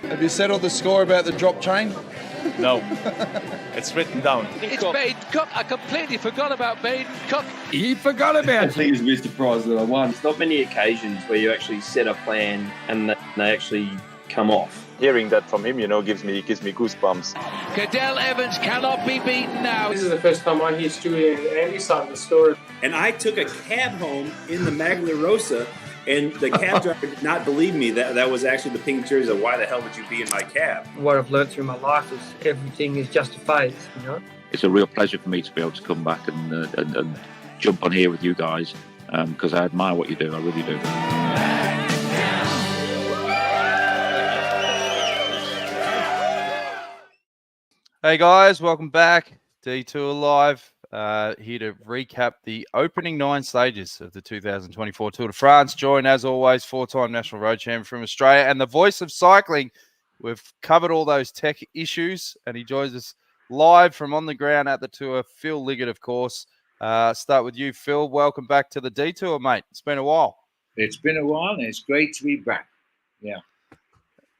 Have you settled the score about the drop chain? No, it's written down. It's Baden Cup. I completely forgot about Baden Cup. He forgot about I it. think it's a bit surprised that I won. There's not many occasions where you actually set a plan and they actually come off. Hearing that from him, gives me goosebumps. Cadell Evans cannot be beaten now. This is the first time I hear Stewie and Andy's side of the story. And I took a cab home in the Magna Rosa, and the cab driver did not believe me. That was actually the pink jersey. Why the hell would you be in my cab? What I've learned through my life is everything is just a phase, It's a real pleasure for me to be able to come back and jump on here with you guys because I admire what you do. I really do. Hey guys, welcome back. D2 Live, here to recap the opening 9 stages of the 2024 Tour de France. Joined, as always, 4-time National Road Champion from Australia and the voice of cycling. We've covered all those tech issues, and he joins us live from on the ground at the Tour. Phil Liggett, of course. Start with you, Phil. Welcome back to the D-Tour, mate. It's been a while. It's been a while, and it's great to be back. Yeah.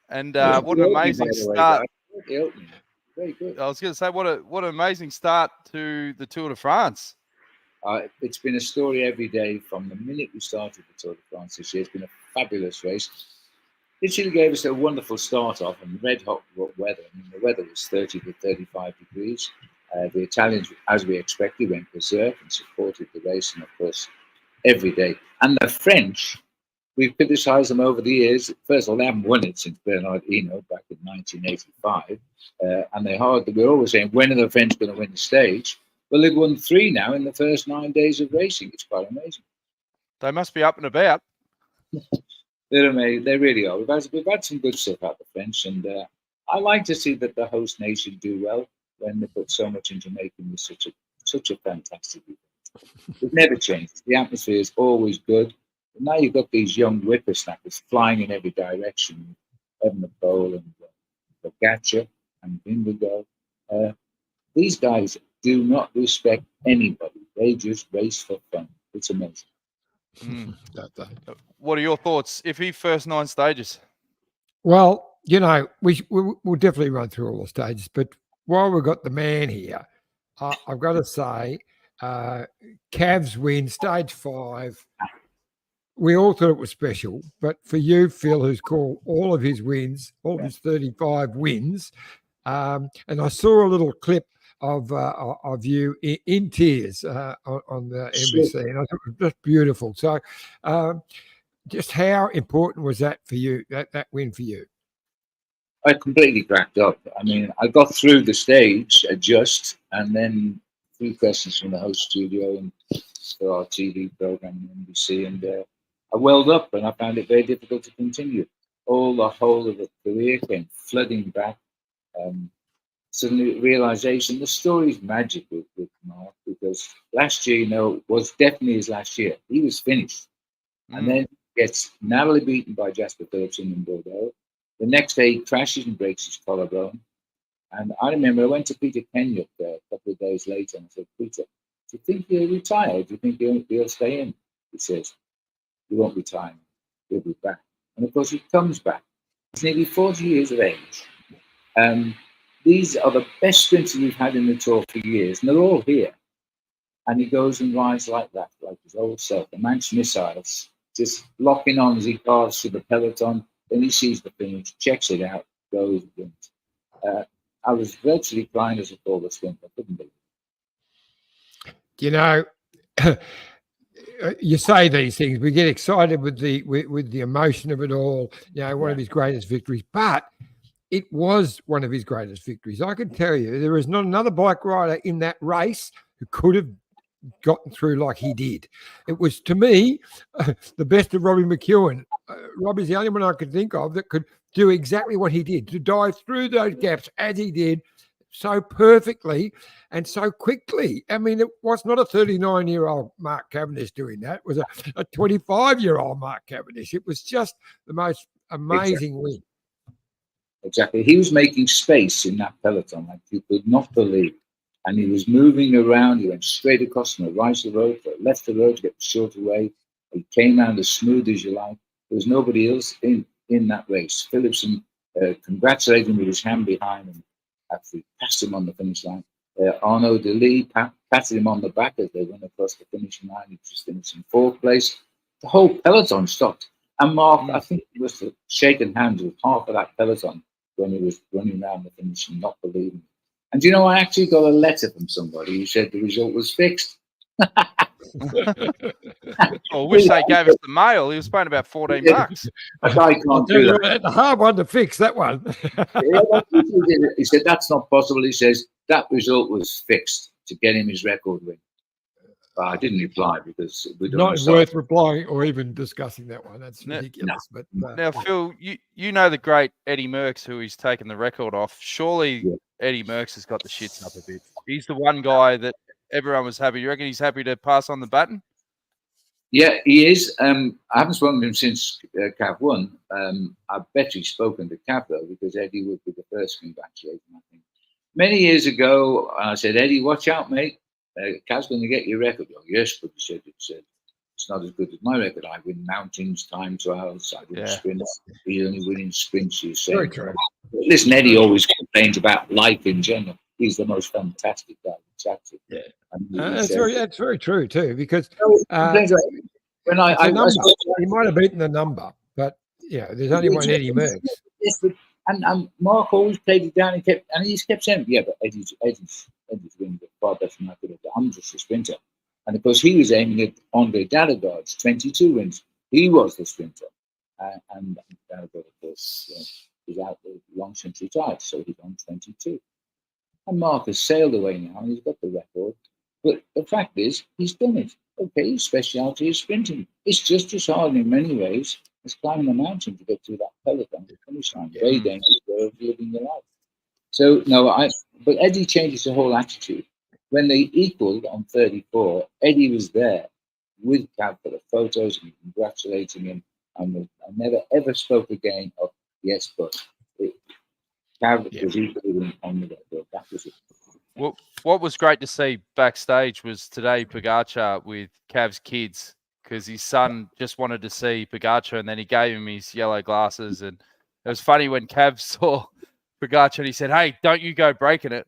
And what an amazing start. Very good. I was going to say, what an amazing start to the Tour de France. It's been a story every day from the minute we started the Tour de France this year. It's been a fabulous race. It really gave us a wonderful start off and red hot weather. I mean, the weather was 30 to 35 degrees. The Italians, as we expected, went berserk and supported the race, and of course, every day. And the French, we've criticised them over the years. First of all, they haven't won it since Bernard Hinault back in 1985. And we're always saying, when are the French going to win the stage? Well, they've won 3 now in the first 9 days of racing. It's quite amazing. They must be up and about. They're amazing. They really are. We've had some good stuff out of the French, and I like to see that the host nation do well when they put so much into making this such a fantastic event. It never changes. The atmosphere is always good. And now you've got these young whippersnappers flying in every direction. Evan Cole and Pogacar and Vingegaard. These guys do not respect anybody. They just race for fun. It's amazing. What are your thoughts, Iffy? First 9 stages. Well, we'll definitely run through all the stages, but while we've got the man here, I've got to say, Cavs win stage 5. We all thought it was special, but for you, Phil, who's called all of his wins, all of his 35 wins, and I saw a little clip of you in tears on the NBC, and I thought it was just beautiful. So, just how important was that for you? That win for you? I completely cracked up. I mean, I got through the stage, and then 3 questions from the host studio and for our TV program on NBC, and I welled up, and I found it very difficult to continue. The whole of the career came flooding back. Suddenly realization, the story's magic with Mark, because last year, was definitely his last year. He was finished. And then gets narrowly beaten by Jasper Philipsen in Bordeaux. The next day, he crashes and breaks his collarbone. And I remember I went to Peter Kenyon there a couple of days later, and I said, Peter, do you think he'll retire? Do you think he'll stay in? He says, he won't retire. He'll be back. And of course, he comes back. He's nearly 40 years of age. These are the best sprinters we've had in the Tour for years, and they're all here. And he goes and rides like that, like his old self. The Manx missiles, just locking on as he carves through the peloton. Then he sees the finish, checks it out, goes and wins. I was virtually crying as I saw the sprint. I couldn't believe it. You say these things, we get excited with the emotion of it all. One of his greatest victories, but it was one of his greatest victories. I can tell you, there is not another bike rider in that race who could have gotten through like he did. It was, to me, the best of Robbie McEwen. Robbie's the only one I could think of that could do exactly what he did, to dive through those gaps as he did so perfectly and so quickly. I mean, it was not a 39-year-old Mark Cavendish doing that. It was a 25-year-old Mark Cavendish. It was just the most amazing win. Exactly. He was making space in that peloton like you could not believe. And he was moving around. He went straight across from the right of the road, to the left of the road to get the shorter way. He came around as smooth as you like. There was nobody else in that race. Philipsen congratulated him with his hand behind him after he passed him on the finish line. Arnaud de Lee patted him on the back as they went across the finishing line. He just finished in fourth place. The whole peloton stopped. And Mark, I think he must have shaken hands with half of that peloton when he was running around the finish and not believing it. And you know, I actually got a letter from somebody who said the result was fixed. I wish they gave us the mail. He was paying about $14. A guy can't do that. It's a hard one to fix, that one. He said, that's not possible. He says, that result was fixed to get him his record win. But I didn't reply because we don't Not worth replying or even discussing that one. That's ridiculous. No. But Now, Phil, you know the great Eddie Merckx, who he's taken the record off. Surely Eddie Merckx has got the shits up a bit. He's the one guy that everyone was happy. You reckon he's happy to pass on the baton? Yeah, he is. I haven't spoken to him since Cav won. I bet he's spoken to Cav, though, because Eddie would be the first to congratulate him, I think. Many years ago, I said, Eddie, watch out, mate. Cav's going to get your record. Oh, yes, but he said, it's not as good as my record. I win mountains, time trials, I win sprints. He's only winning sprints, you say. Listen, Eddie always complains about life in general. He's the most fantastic guy to chat to. Yeah. That's very true too, because when he might have beaten the number, but there's only one Eddie Merckx. Yes, but and Mark always played it down and he kept saying, yeah, but Eddie's winning far better than I could have done. I'm just a sprinter. And of course he was aiming at Andre Dallegard's 22 wins. He was the sprinter. And Dallegard, of course, is out long since retired, so he's on 22. And Mark has sailed away now and he's got the record. But the fact is, he's done it. Okay, his speciality is sprinting. It's just as hard in many ways as climbing a mountain to get to that peloton to finish line. Very dangerous way of living your life. So, but Eddie changes the whole attitude. When they equaled on 34, Eddie was there with Cav for the photos and congratulating him. And I never, ever spoke again of, yes, but Cav was equally on the record. That was it. Well, what was great to see backstage was today Pogačar with Cav's kids, because his son just wanted to see Pogačar, and then he gave him his yellow glasses. And it was funny when Cav saw Pogačar and he said, "Hey, don't you go breaking it."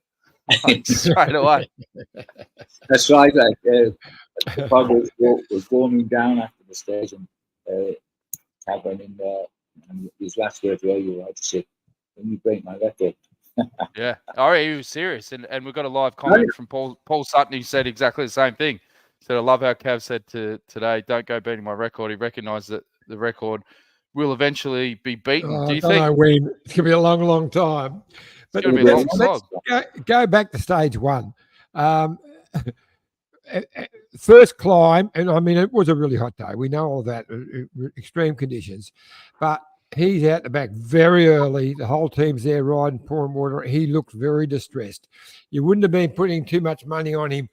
Like, straight away. That's right. The fog was warming down after the stage, and Cav went in there, and his last words were, "You're right," he said, "When you break my record." Yeah, he was serious, and we've got a live comment from Paul Sutton who said exactly the same thing. So I love how Cav said today, "Don't go beating my record." He recognised that the record will eventually be beaten. Do you think? It's going to be a long, long time. But it's going to be a long slog. Go back to stage one. First climb, and I mean, it was a really hot day. We know all that, extreme conditions, but he's out the back very early. The whole team's there riding, pouring water. He looked very distressed. You wouldn't have been putting too much money on him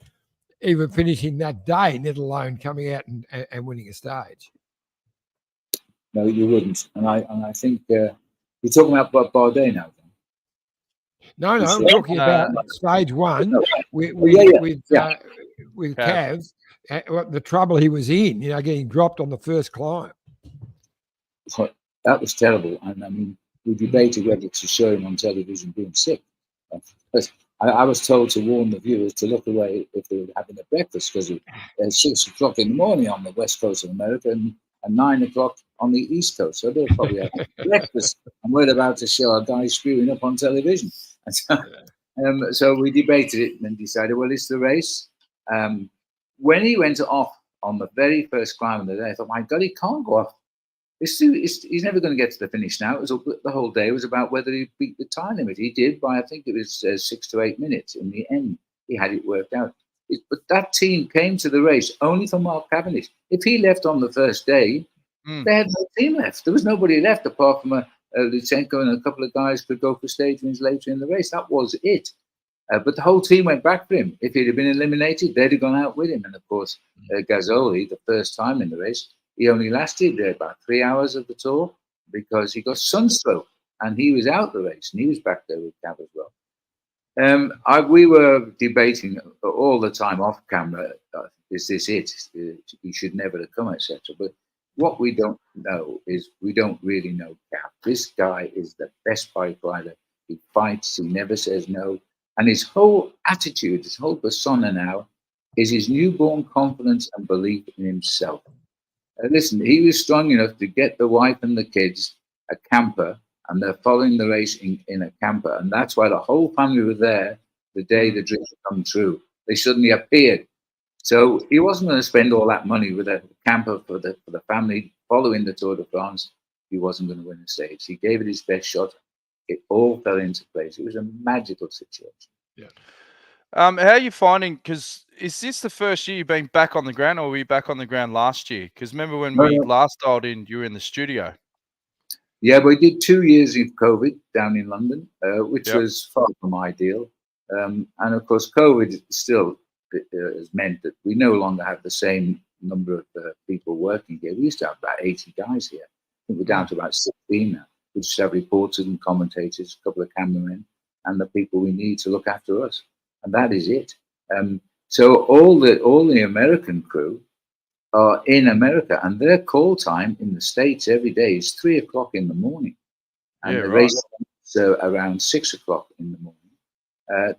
even finishing that day, let alone coming out and winning a stage. No, you wouldn't. And I think you're talking about Bardet now. No, I'm talking about stage one with Cav. The trouble he was in, getting dropped on the first climb. That was terrible. And I mean, we debated whether to show him on television being sick. I was told to warn the viewers to look away if they were having a breakfast, because it's 6 o'clock in the morning on the west coast of America and 9 o'clock on the east coast. So they'll probably have breakfast, and we're about to show a guy screwing up on television. And so we debated it and decided, well, it's the race. When he went off on the very first climb of the day, I thought, my God, he can't go off. He's never going to get to the finish now. The whole day was about whether he beat the time limit. He did by, I think it was 6 to 8 minutes. In the end, he had it worked out. But that team came to the race only for Mark Cavendish. If he left on the first day, they had no team left. There was nobody left apart from Lutsenko, and a couple of guys could go for stage wins later in the race. That was it. But the whole team went back for him. If he'd have been eliminated, they'd have gone out with him. And of course, Gazzoli, the first time in the race, he only lasted about 3 hours of the tour because he got sunstroke and he was out the race, and he was back there with Cav as well. We were debating all the time off camera, is this it? He should never have come, etc. But what we don't know is we don't really know Cav. This guy is the best bike rider. He fights. He never says no. And his whole attitude, his whole persona now, is his newborn confidence and belief in himself. Listen, he was strong enough to get the wife and the kids a camper, and they're following the race in a camper. And that's why the whole family were there the day the dream come true. They suddenly appeared. So he wasn't going to spend all that money with a camper for the family following the Tour de France. He wasn't going to win the stage. He gave it his best shot. It all fell into place. It was a magical situation. Yeah. How are you finding? Because is this the first year you've been back on the ground, or were you back on the ground last year? Because remember when we last dialed in, you were in the studio. Yeah, we did 2 years of COVID down in London, which was far from ideal. And of course, COVID still has meant that we no longer have the same number of people working here. We used to have about 80 guys here. I think we're down to about 16 now. We just have reporters and commentators, a couple of cameramen, and the people we need to look after us. And that is it. So all the American crew are in America, and their call time in the States every day is 3 o'clock in the morning. And the race is around 6 o'clock in the morning.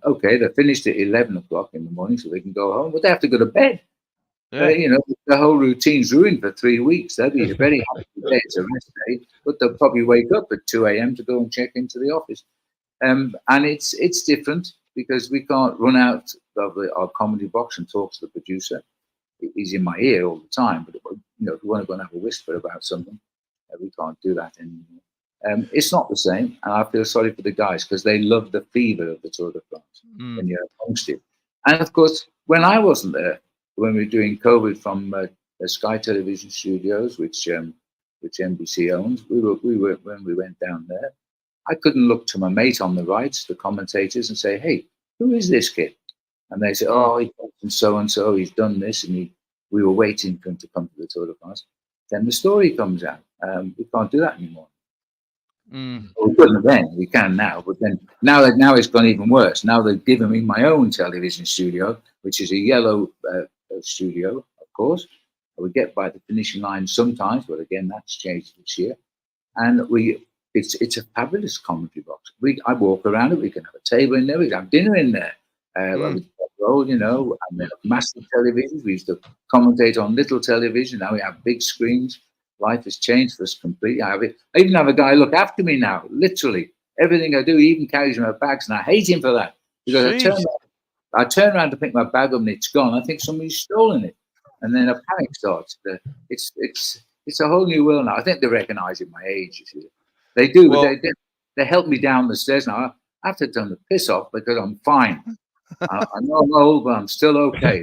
Okay, they're finished at 11 o'clock in the morning, so they can go home, but they have to go to bed. You know, the whole routine's ruined for 3 weeks. They'll be very happy today. It's a rest day, but they'll probably wake up at 2 a.m. to go and check into the office. And it's different because we can't run out of our comedy box and talk to the producer. He's in my ear all the time, but you know, if we want to go and have a whisper about something, we can't do that anymore. It's not the same, and I feel sorry for the guys because they love the fever of the Tour de France when you're amongst it. And of course, when I wasn't there, when we were doing COVID from the Sky Television studios, which NBC owns, we were when we went down there, I couldn't look to my mate on the right, the commentators, and say, "Hey, who is this kid?" And they say, "Oh, he comes from so and so. He's done this," and we were waiting for him to come to the Tour de France. Then the story comes out. We can't do that anymore. Well, we couldn't then. We can now, but then now it's gone even worse. Now they've given me my own television studio, which is a yellow studio, of course. We get by the finishing line sometimes, but again, that's changed this year. And it's a fabulous commentary box. I walk around it. We can have a table in there. We can have dinner in there. You know, and we have massive televisions. We used to commentate on little television. Now we have big screens. Life has changed for us completely. I even have a guy look after me now. Literally, everything I do, he even carries my bags, and I hate him for that because I turn around to pick my bag up and it's gone. I think somebody's stolen it, and then a panic starts. It's a whole new world now. I think they're recognising my age. You see. They do. Well, they help me down the stairs now. I have to turn the piss off because I'm fine. I know I'm old, but I'm still okay.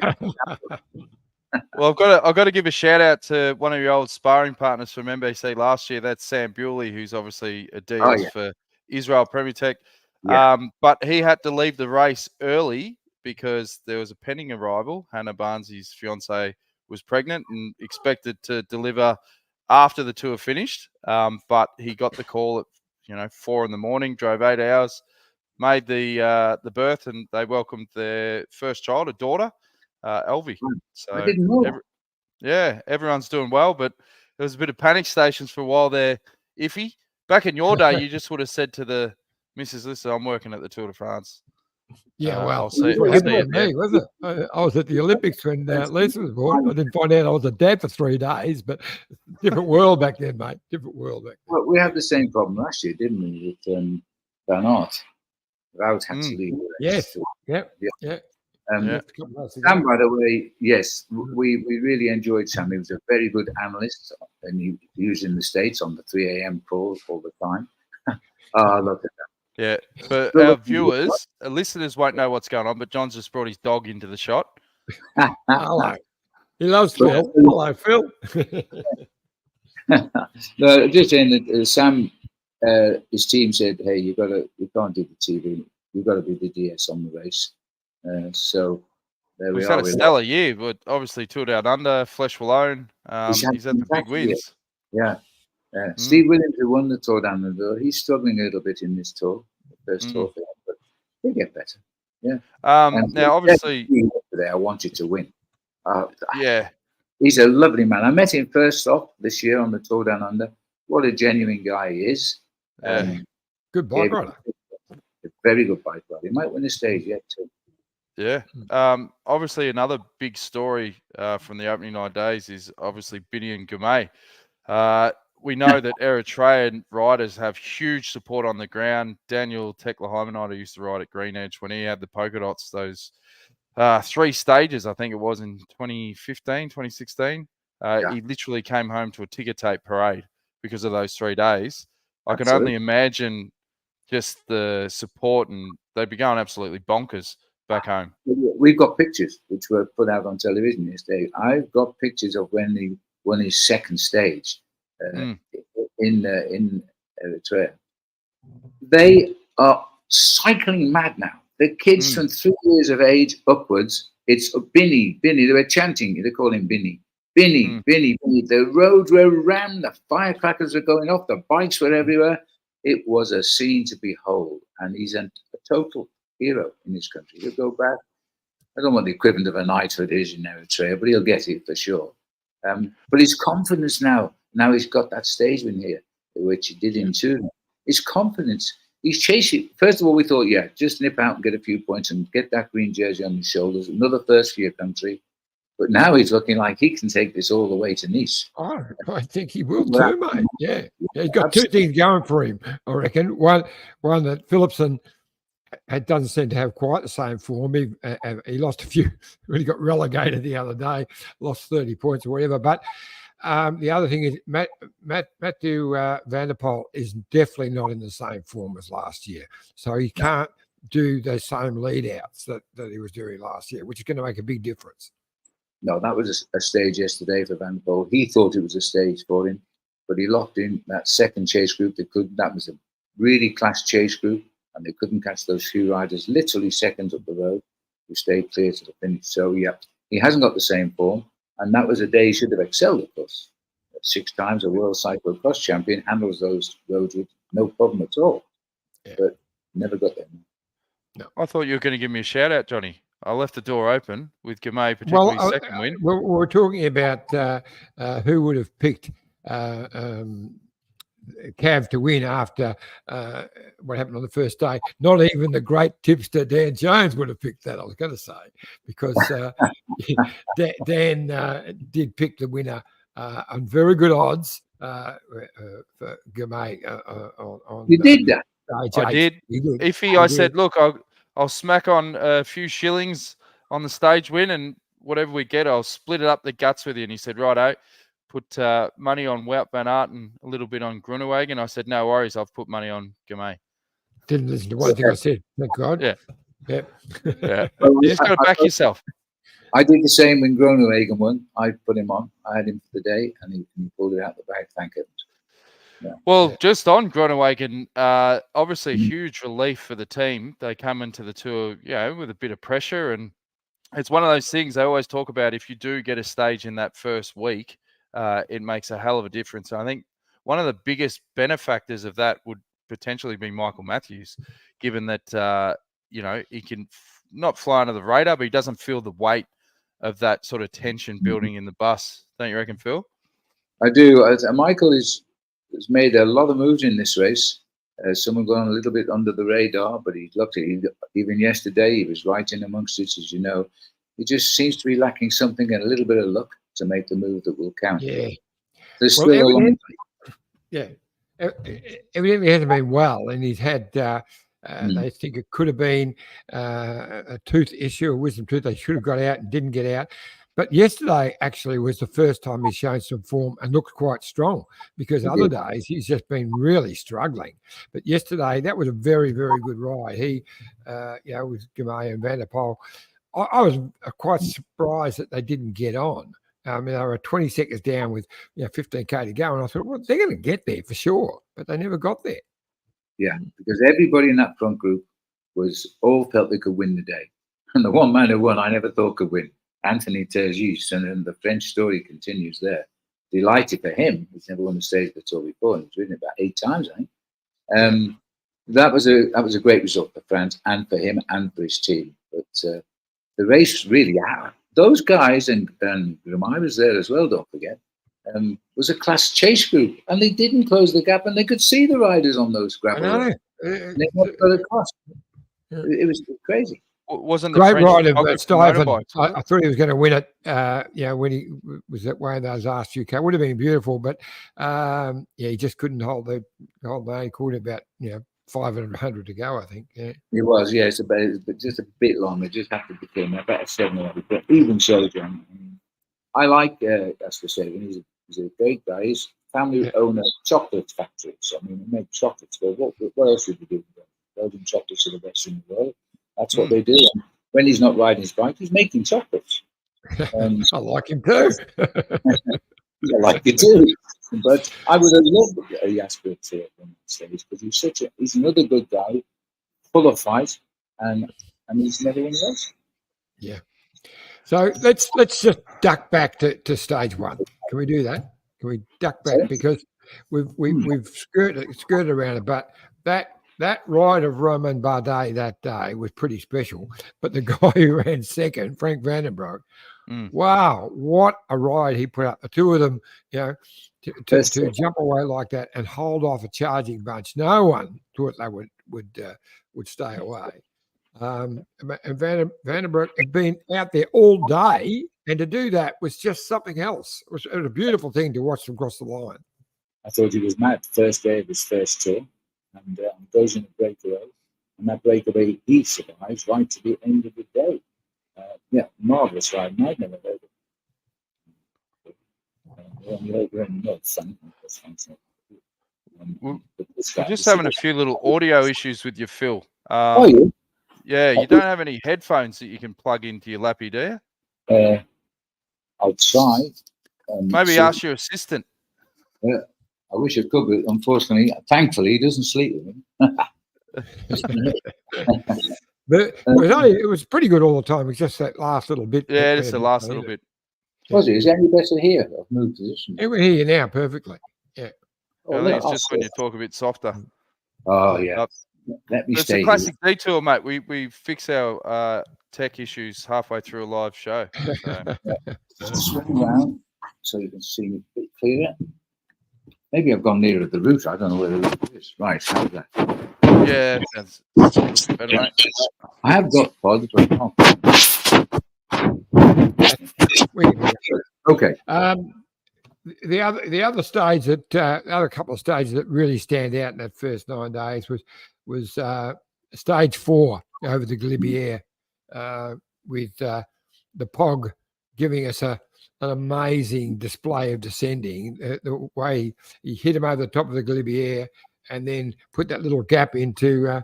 Well, I've got to give a shout out to one of your old sparring partners from NBC last year. That's Sam Bewley, who's obviously a DS for Israel Premier Tech. But he had to leave the race early because there was a pending arrival. Hannah Barnes' fiance was pregnant and expected to deliver after the tour finished. But he got the call at 4 in the morning, drove 8 hours, made the birth, and they welcomed their first child, a daughter. Elvie. So I didn't know. Everyone's doing well, but there was a bit of panic stations for a while there. Iffy. Back in your day, you just would have said to the missus, "Listen, I'm working at the Tour de France." Yeah, well, I'll see what happened you to me, was it? I was at the Olympics when Lisa was born. I didn't find out I was a dad for 3 days, but different world back then, mate. Different world back then. Well, we had the same problem last year, didn't we, with Van Aert? Wout had to leave. Yes. Yeah. Sam, by the way, yes, we really enjoyed Sam. He was a very good analyst, and he was in the States on the 3 a.m. calls all the time. Look at that. Yeah, but our viewers, listeners won't know what's going on, but John's just brought his dog into the shot. Hello. He loves Phil. Hello, Phil. No, just saying that Sam, his team said, "Hey, you can't do the TV. You've got to be the DS on the race." So there we are. He's had a stellar year, but obviously Tour Down Under, Flesh Walloon. He's had the big wins. Yeah. Steve Williams, who won the Tour Down Under, he's struggling a little bit in this tour, the first tour for him, but he'll get better. Yeah. Now, obviously, today I wanted to win. He's a lovely man. I met him first off this year on the Tour Down Under. What a genuine guy he is. Good bike rider. A very good bike rider. He might win the stage yet too. Yeah. Obviously, another big story from the opening 9 days is obviously Binny and Girmay. We know that Eritrean riders have huge support on the ground. Daniel Tekla-Hymanite used to ride at Green Edge when he had the polka dots, those 3 stages, I think it was in 2015, 2016. He literally came home to a ticker tape parade because of those 3 days. I can only imagine just the support, and they'd be going absolutely bonkers back home. We've got pictures which were put out on television yesterday. I've got pictures of when he won his second stage in Eritrea. They are cycling mad now. The kids from 3 years of age upwards, it's Binny. They were chanting. They call him Binny. Binny. The roads were rammed. The firecrackers were going off. The bikes were everywhere. It was a scene to behold. And he's a total hero in this country. He'll go back. I don't know what the equivalent of a knighthood is in Eritrea, but he'll get it for sure. But his confidence now he's got that stage win here, which he did in Turin. His confidence, he's chasing. First of all, we thought, just nip out and get a few points and get that green jersey on his shoulders. Another first for your country. But now he's looking like he can take this all the way to Nice. Oh, I think he will too, mate. Yeah, he's got 2 things going for him, I reckon. One that Philipsen doesn't seem to have quite the same form. He lost a few. Really got relegated the other day, lost 30 points or whatever. But the other thing is Mathieu van der Poel is definitely not in the same form as last year. So he can't do the same lead outs that he was doing last year, which is going to make a big difference. No, that was a stage yesterday for Van der Poel. He thought it was a stage for him, but he locked in that second chase group. That was a really class chase group, and they couldn't catch those few riders literally seconds up the road who stayed clear to the finish. So, he hasn't got the same form, and that was a day he should have excelled, of course. 6 times a world cyclocross champion, handles those roads with no problem at all, but never got there. No. I thought you were going to give me a shout out, Johnny. I left the door open with Girmay, particularly second win. We're talking about who would have picked Cav to win after what happened on the first day. Not even the great tipster Dan Jones would have picked that, I was going to say, because Dan did pick the winner on very good odds for Girmay. You did that? I did. I said, look, I'll smack on a few shillings on the stage win, and whatever we get, I'll split it up the guts with you. And he said, righto, put money on Wout van Aert and a little bit on Groenewegen. I said, no worries, I've put money on Girmay. Didn't listen to one thing I said, thank God. Yeah. You just got to back yourself. I did the same when Groenewegen won. I put him on. I had him for the day, and he pulled it out the bag, thank goodness. Well, just on Groenewegen, obviously a huge relief for the team. They come into the tour, with a bit of pressure, and it's one of those things they always talk about. If you do get a stage in that first week, it makes a hell of a difference. And I think one of the biggest benefactors of that would potentially be Michael Matthews, given that he can not fly under the radar, but he doesn't feel the weight of that sort of tension building in the bus. Don't you reckon, Phil? I do. Michael has made a lot of moves in this race. Some have gone a little bit under the radar, but he's lucky. Even yesterday, he was right in amongst it, as you know. He just seems to be lacking something and a little bit of luck to make the move that will count. Yeah. There's still a long way. Yeah. Evidently, he hasn't been well, and he's had. They think it could have been a tooth issue, a wisdom tooth. They should have got out and didn't get out. But yesterday actually was the first time he's shown some form and looked quite strong, because other days he's just been really struggling. But yesterday, that was a very, very good ride. He, with Girmay and Van der Poel, I was quite surprised that they didn't get on. I mean, they were 20 seconds down with 15K to go, and I thought, well, they're going to get there for sure, but they never got there. Yeah, because everybody in that front group all felt they could win the day. And the one man who won, I never thought could win. Anthony Tergis, and then the French story continues there. Delighted for him. He's never won the stage of the Tour before, and he's ridden it about 8 times, I think. That was a great result for France and for him and for his team. But the race really, those guys, and Girmay was there as well, don't forget, was a class chase group, and they didn't close the gap, and they could see the riders on those gravel roads. They got across. It was crazy. Wasn't the Great French rider, photographer Stuyven. motorbikes, I thought he was going to win it. When he was at one of those last UK, would have been beautiful, but he just couldn't hold the main court about 500 to go. I think. Yeah. It was, yeah. It's just a bit long. They just have to become about a 7 but even so, John, I like Astor Sagan. He's a great guy. His family own a chocolate factory. So I mean, they make chocolates. But what else would you do? Belgian chocolates are the best in the world. That's what they do. And when he's not riding his bike, he's making chocolates. I like him too. I like it too. But I would have loved Jasper to on stage because he's another good guy, full of fight, and he's never won a race. Yeah. So let's just duck back to stage one. Can we do that? Can we duck back because we've skirted around it, but that ride of Romain Bardet that day was pretty special. But the guy who ran second, Frank Vandenbroek, wow, what a ride he put up. The two of them, to jump away like that and hold off a charging bunch. No one thought they would stay away. And Vandenbroek had been out there all day, and to do that was just something else. It was a beautiful thing to watch them cross the line. I thought he was mad. First day of his first tour. And goes in a breakaway, and that breakaway he survives right to the end of the day. Marvelous ride. I'd never heard We're just having a few little audio issues with your Phil. You? Yeah, you don't have any headphones that you can plug into your lappy, do you? I'll try. Maybe ask your assistant. Yeah. I wish I could, but unfortunately, thankfully, he doesn't sleep with me. But it was pretty good all the time. It's just that last little bit. Yeah, just the last little bit. Was it? Is it any better here? I've moved position. We hear you now perfectly. Yeah. I think it's just when you talk a bit softer. Oh, yeah. Let me it's stay a classic here. detour, mate. We fix our tech issues halfway through a live show. So. Swing around so you can see me a bit clearer. Maybe I've gone nearer the route. I don't know where the route is. Right, how's that? Yeah, that's better, mate. I have got pods, but not. Okay. The other stage that other couple of stages that really stand out in that first 9 days was stage 4 over the Glibière with the Pog giving us an amazing display of descending. The way he hit him over the top of the Glibière and then put that little gap into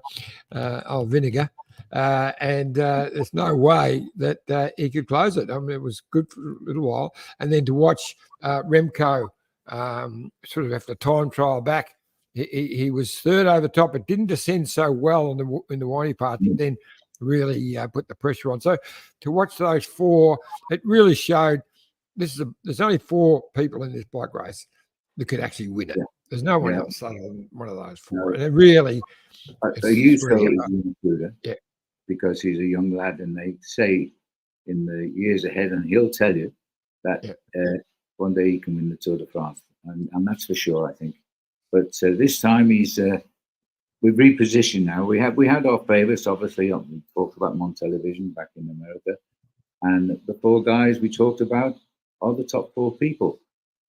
Vingegaard. And there's no way that he could close it. I mean, it was good for a little while. And then to watch Remco sort of after time trial back, he was third over the top. It didn't descend so well in the windy part, but then really put the pressure on. So to watch those four, it really showed there's only 4 people in this bike race that could actually win it. There's no one else other than one of those 4. And it really, they use because he's a young lad, and they say in the years ahead, and he'll tell you that one day he can win the Tour de France, and that's for sure, I think. But this time we've repositioned now. We had our favourites, obviously. We talked about them on television back in America, and the 4 guys we talked about are the top 4 people.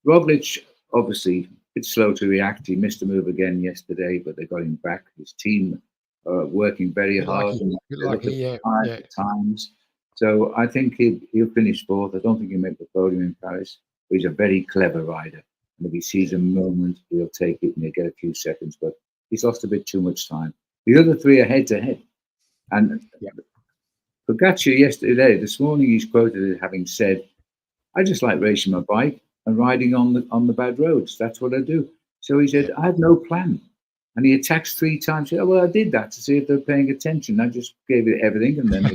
Roglic, obviously, a bit slow to react. He missed a move again yesterday, but they got him back. His team are working very hard at times. So I think he'll finish 4th. I don't think he'll make the podium in Paris, but he's a very clever rider. And if he sees a moment, he'll take it and he'll get a few seconds. But he's lost a bit too much time. The other 3 are head-to-head. And Pogacar this morning, he's quoted as having said, I just like racing my bike and riding on the bad roads. That's what I do. So he said, I had no plan. And he attacks 3 times. He said, well, I did that to see if they're paying attention. I just gave it everything. And then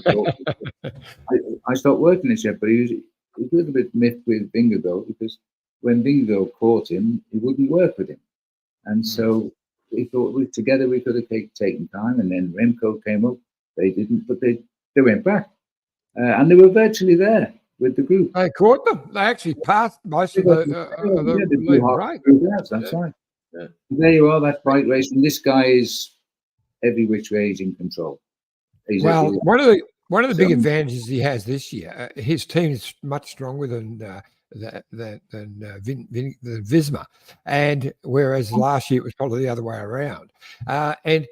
I stopped working this year. But he was a little bit miffed with Vingegaard because when Vingegaard caught him, he wouldn't work with him. And so he thought together we could have taken time. And then Remco came up. They didn't, but they went back. And they were virtually there. with the group. They caught them. They actually passed most of the lead break. That's right. Yeah. There you are. That's bike racing. This guy is every which way he's in control. One of the big advantages he has this year, his team is much stronger than Visma, and whereas last year it was probably the other way around. And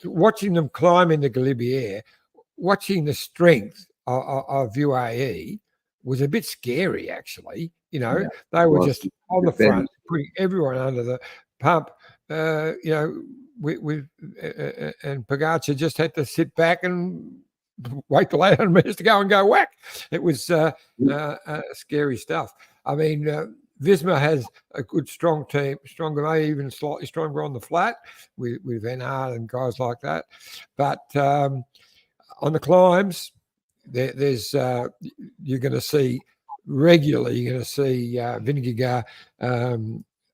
watching them climb in the Galibier, watching the strength of UAE was a bit scary, actually. You know, they were just on the front, putting everyone under the pump. You know, and Pogacar just had to sit back and wait till 800 meters to go and go whack. It was scary stuff. I mean, Visma has a good, strong team, stronger, maybe even slightly stronger on the flat with Van Aert and guys like that. But on the climbs, there's you're going to see regularly. You're going to see Vingegaard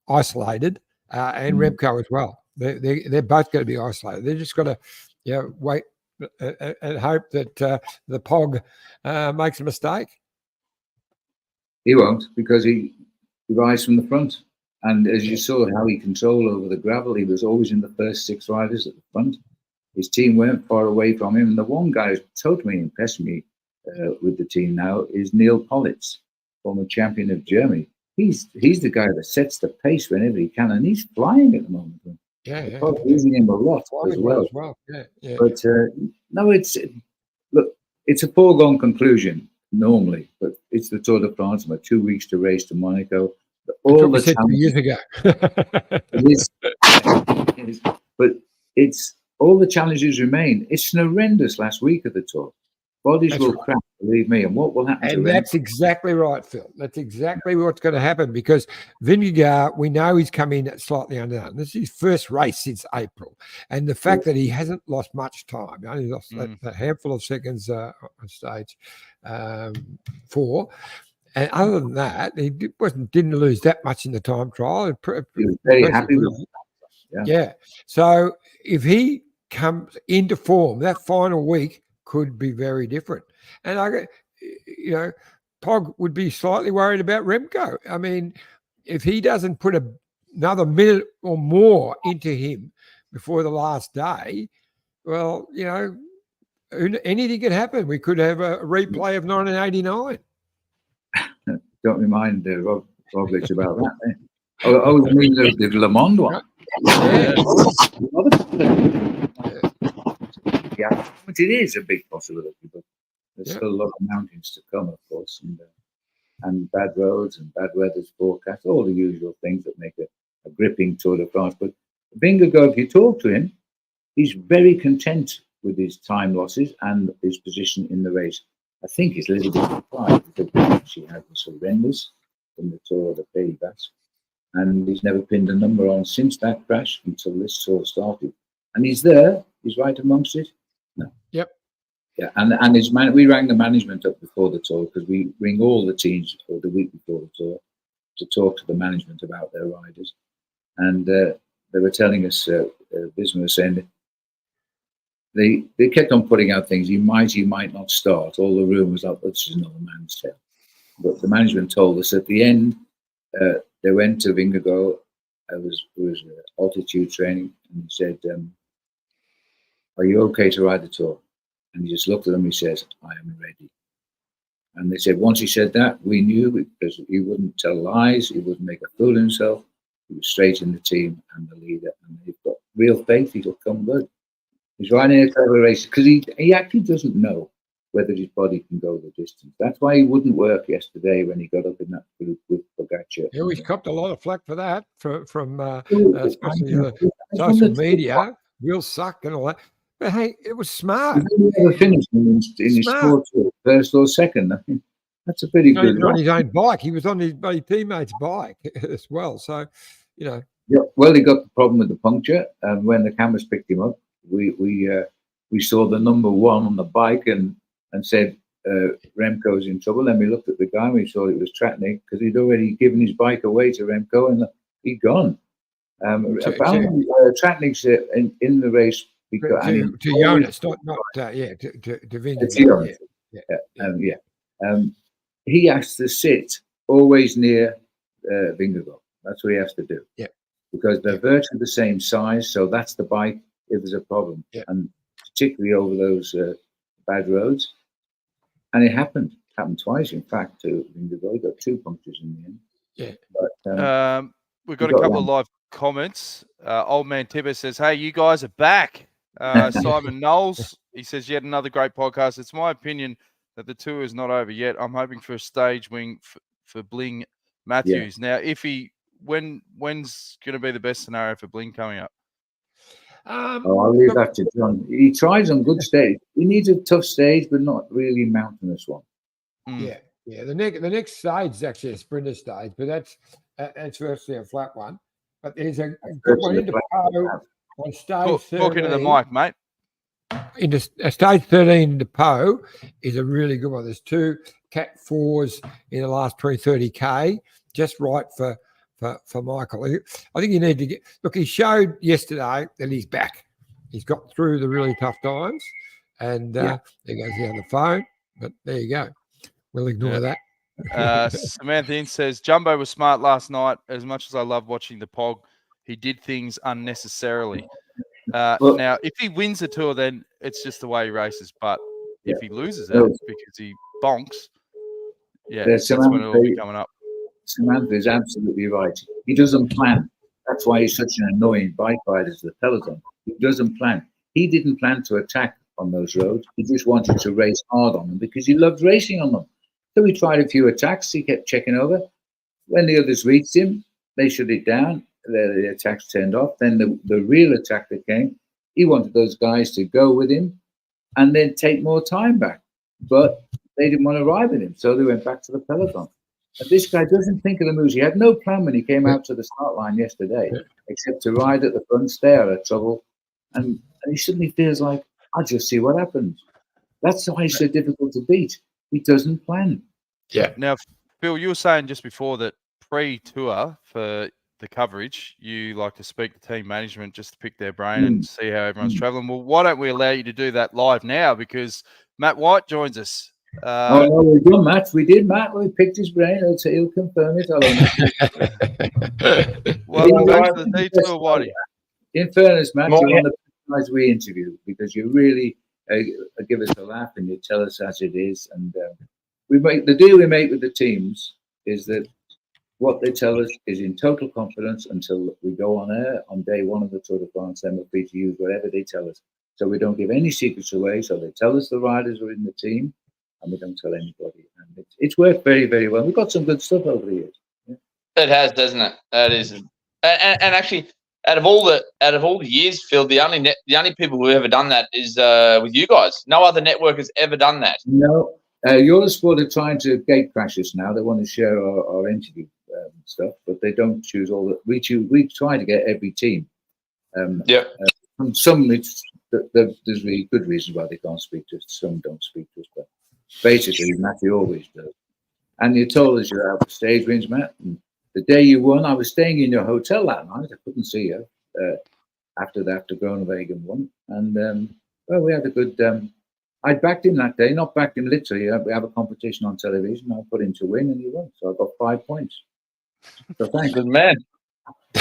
isolated and Remco as well. They're both going to be isolated. They're just got to wait and hope that the Pog makes a mistake. He won't, because he rides from the front. And as you saw how he controlled over the gravel, he was always in the first 6 riders at the front. His team weren't far away from him. And the one guy who's totally impressed me with the team now is Neil Politz, former champion of Germany. He's the guy that sets the pace whenever he can, and he's flying at the moment. Yeah. Using him a lot as well. Yeah. But no, it's a foregone conclusion normally, but it's the Tour de France. About 2 weeks to race to Monaco. All the time 2 years ago. But it's all the challenges remain. It's an horrendous last week of the Tour. Bodies will crack, believe me. And what will happen? And that's exactly right, Phil. That's exactly what's going to happen, because Vingegaard, we know he's come in slightly underdone. This is his first race since April. And the fact that he hasn't lost much time, he only lost a handful of seconds on stage 4. And other than that, he didn't lose that much in the time trial. He was very happy with it. Yeah. So if he comes into form, that final week could be very different. And Pog would be slightly worried about Remco. I mean, if he doesn't put another minute or more into him before the last day, well, anything can happen. We could have a replay of 1989. Don't remind Roglic about that. Eh? Oh, you mean the Le Mans one? Yeah, but it is a big possibility, but there's still a lot of mountains to come, of course, and bad roads and bad weather's forecast, all the usual things that make a gripping Tour de France. But Vingegaard, if you talk to him, he's very content with his time losses and his position in the race. I think he's a little bit surprised because the match he had was horrendous in the Tour of the Pays Basque, and he's never pinned a number on since that crash until this Tour started. And he's there. He's right amongst it. No. Yep. Yeah, and his we rang the management up before the Tour, because we ring all the teams for the week before the Tour to talk to the management about their riders, and they were telling us, Visma was saying they kept on putting out things. He might not start. All the rumours up, this is another man's tale. But the management told us at the end, they went to Vingegaard. It was altitude training, and he said, "Are you okay to ride the Tour?" And he just looked at them. He says, "I am ready." And they said once he said that, we knew, because he wouldn't tell lies. He wouldn't make a fool of himself. He was straight in the team and the leader, and they've got real faith he'll come good. He's riding a clever race because he actually doesn't know whether his body can go the distance. That's why he wouldn't work yesterday when he got up in that group with Pogacar. Yeah, he's copped a lot of flack for that from especially the social media. We'll suck and all that. But hey, it was smart. He never finished in his sport, first or second. I think that's a pretty good. On his own bike, he was on his teammate's bike as well. So, Yeah. Well, he got the problem with the puncture, and when the cameras picked him up, we saw the number 1 on the bike and said Remco's in trouble. Then we looked at the guy and we saw it was Tratnik, because he'd already given his bike away to Remco and he'd gone. Apparently, Tratnik's in the race. To Jonas, not to Vingegaard. he has to sit always near Vingegaard. That's what he has to do. Yeah. Because they're virtually the same size, so that's the bike if there's a problem. Yeah. And particularly over those bad roads. And it happened twice, in fact, to Vingegaard. Got 2 punctures in the end. Yeah. But we've got a couple of live comments. Old man Tibber says, "Hey, you guys are back." Simon Knowles, he says, "Yet another great podcast. It's my opinion that the tour is not over yet. I'm hoping for a stage wing for Bling Matthews." Now, when's going to be the best scenario for Bling coming up? I'll leave that to John. He tries on good stage. He needs a tough stage, but not really mountainous one. Yeah. The next stage is actually a sprinter stage, but that's virtually a flat one. But there's a good one into Poe on stage 13. Talk into the mic, mate. Into stage 13 into Poe is a really good one. There's 2 Cat 4s in the last 20-30K, just right for Michael. I think you need to look. He showed yesterday that he's back. He's got through the really tough times, and there goes the phone. But there you go. We'll ignore that. Samantha In says, "Jumbo was smart last night. As much as I love watching the Pog, he did things unnecessarily. Now, if he wins the tour, then it's just the way he races. But if he loses it, it's because he bonks. Yeah, that's when it'll be coming up." Samantha is absolutely right. He doesn't plan. That's why he's such an annoying bike rider to the peloton. He doesn't plan. He didn't plan to attack on those roads. He just wanted to race hard on them because he loved racing on them. So he tried a few attacks. He kept checking over. When the others reached him, they shut it down. The attacks turned off. Then the real attack that came, he wanted those guys to go with him and then take more time back. But they didn't want to ride with him, so they went back to the peloton. And this guy doesn't think of the moves. He had no plan when he came out to the start line yesterday, except to ride at the front, stay out of trouble. And he suddenly feels like, I'll just see what happens. That's why he's so difficult to beat. He doesn't plan. Yeah. Now, Phil, you were saying just before that pre-tour for the coverage, you like to speak to team management just to pick their brain and see how everyone's traveling. Well, why don't we allow you to do that live now? Because Matt White joins us. No, we've done Matt. We did, Matt. We picked his brain. He'll confirm it. Welcome back to the detour, Whitey. In fairness, Matt, you're one of the guys we interview because you really give us a laugh and you tell us as it is. And we make the deal we make with the teams is that what they tell us is in total confidence until we go on air on day 1 of the Tour de France. Then we're free to use whatever they tell us. So we don't give any secrets away. So they tell us the riders are in the team. And we don't tell anybody. And it's worked very, very well. We've got some good stuff over the years. Yeah. It has, doesn't it? It is. And actually, out of all the years, Phil, the only people who've ever done that is with you guys. No other network has ever done that. No, Eurosport are trying to gate crash us now. They want to share our interview stuff, but they don't choose all the. We try to get every team. Some there's really good reasons why they can't speak to us. Some don't speak to us, but basically, Matthew always does. And you told us you're out for stage wins, Matt. And the day you won, I was staying in your hotel that night. I couldn't see you after Groenewegen won. And, well, we had a good... I backed him that day, not backed him literally. We have a competition on television. I put him to win and he won. So I got 5 points. So thanks. Good man.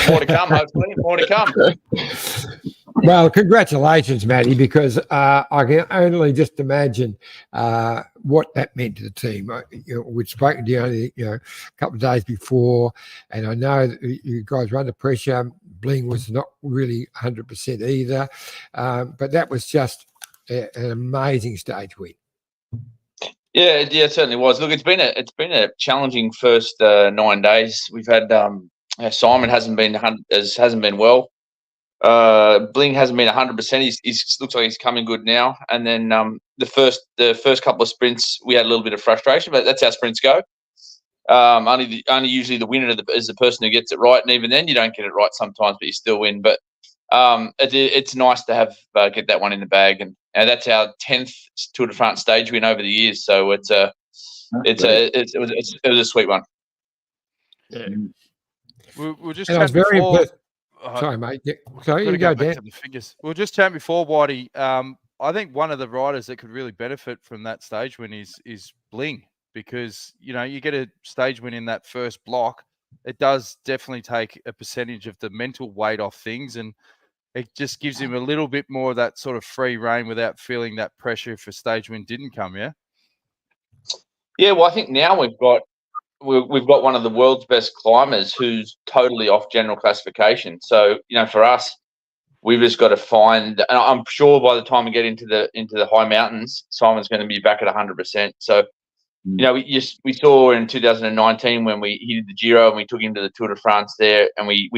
More to come, hopefully. More to come. Well, congratulations, Matty, because I can only just imagine what that meant to the team. We'd spoken to you only a couple of days before, and I know that you guys were under pressure. Bling was not really 100% either, but that was just an amazing stage win. Yeah, it certainly was. Look, it's been a challenging first 9 days. We've had Simon hasn't been well. Bling hasn't been 100%. He's looks like he's coming good now. And then the first couple of sprints, we had a little bit of frustration, but that's how sprints go. Only usually the winner is the person who gets it right, and even then you don't get it right sometimes, but you still win. But it's nice to have get that one in the bag, and that's our 10th Tour de France stage win over the years. So it was a sweet one. Yeah. We're just. I was very impressed. Sorry, mate. Sorry, you go, Dan. We were just chatting before, Whitey. I think one of the riders that could really benefit from that stage win is Bling. because, you get a stage win in that first block. It does definitely take a percentage of the mental weight off things, and it just gives him a little bit more of that sort of free rein without feeling that pressure if a stage win didn't come, yeah? Yeah, well, I think now we've got one of the world's best climbers who's totally off general classification. So, for us, we've just got to find, and I'm sure by the time we get into the high mountains, Simon's going to be back at 100%. So, we saw in 2019 when he did the Giro and we took him to the Tour de France there, and we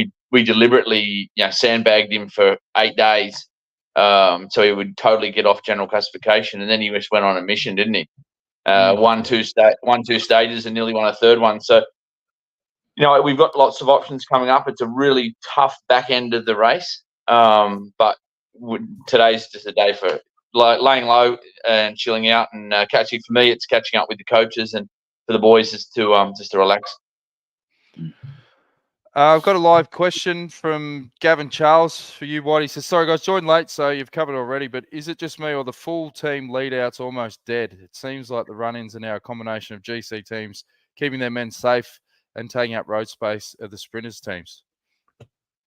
deliberately sandbagged him for 8 days, so he would totally get off general classification, and then he just went on a mission, didn't he? Won two stages and nearly won a third one. So, we've got lots of options coming up. It's a really tough back end of the race, but today's just a day for laying low and chilling out and catching. For me, it's catching up with the coaches, and for the boys is to just to relax. I've got a live question from Gavin Charles for you, White. He says, sorry, guys, joined late, so you've covered it already, but is it just me or the full team lead-out's almost dead? It seems like the run-ins are now a combination of GC teams keeping their men safe and taking up road space of the sprinters teams.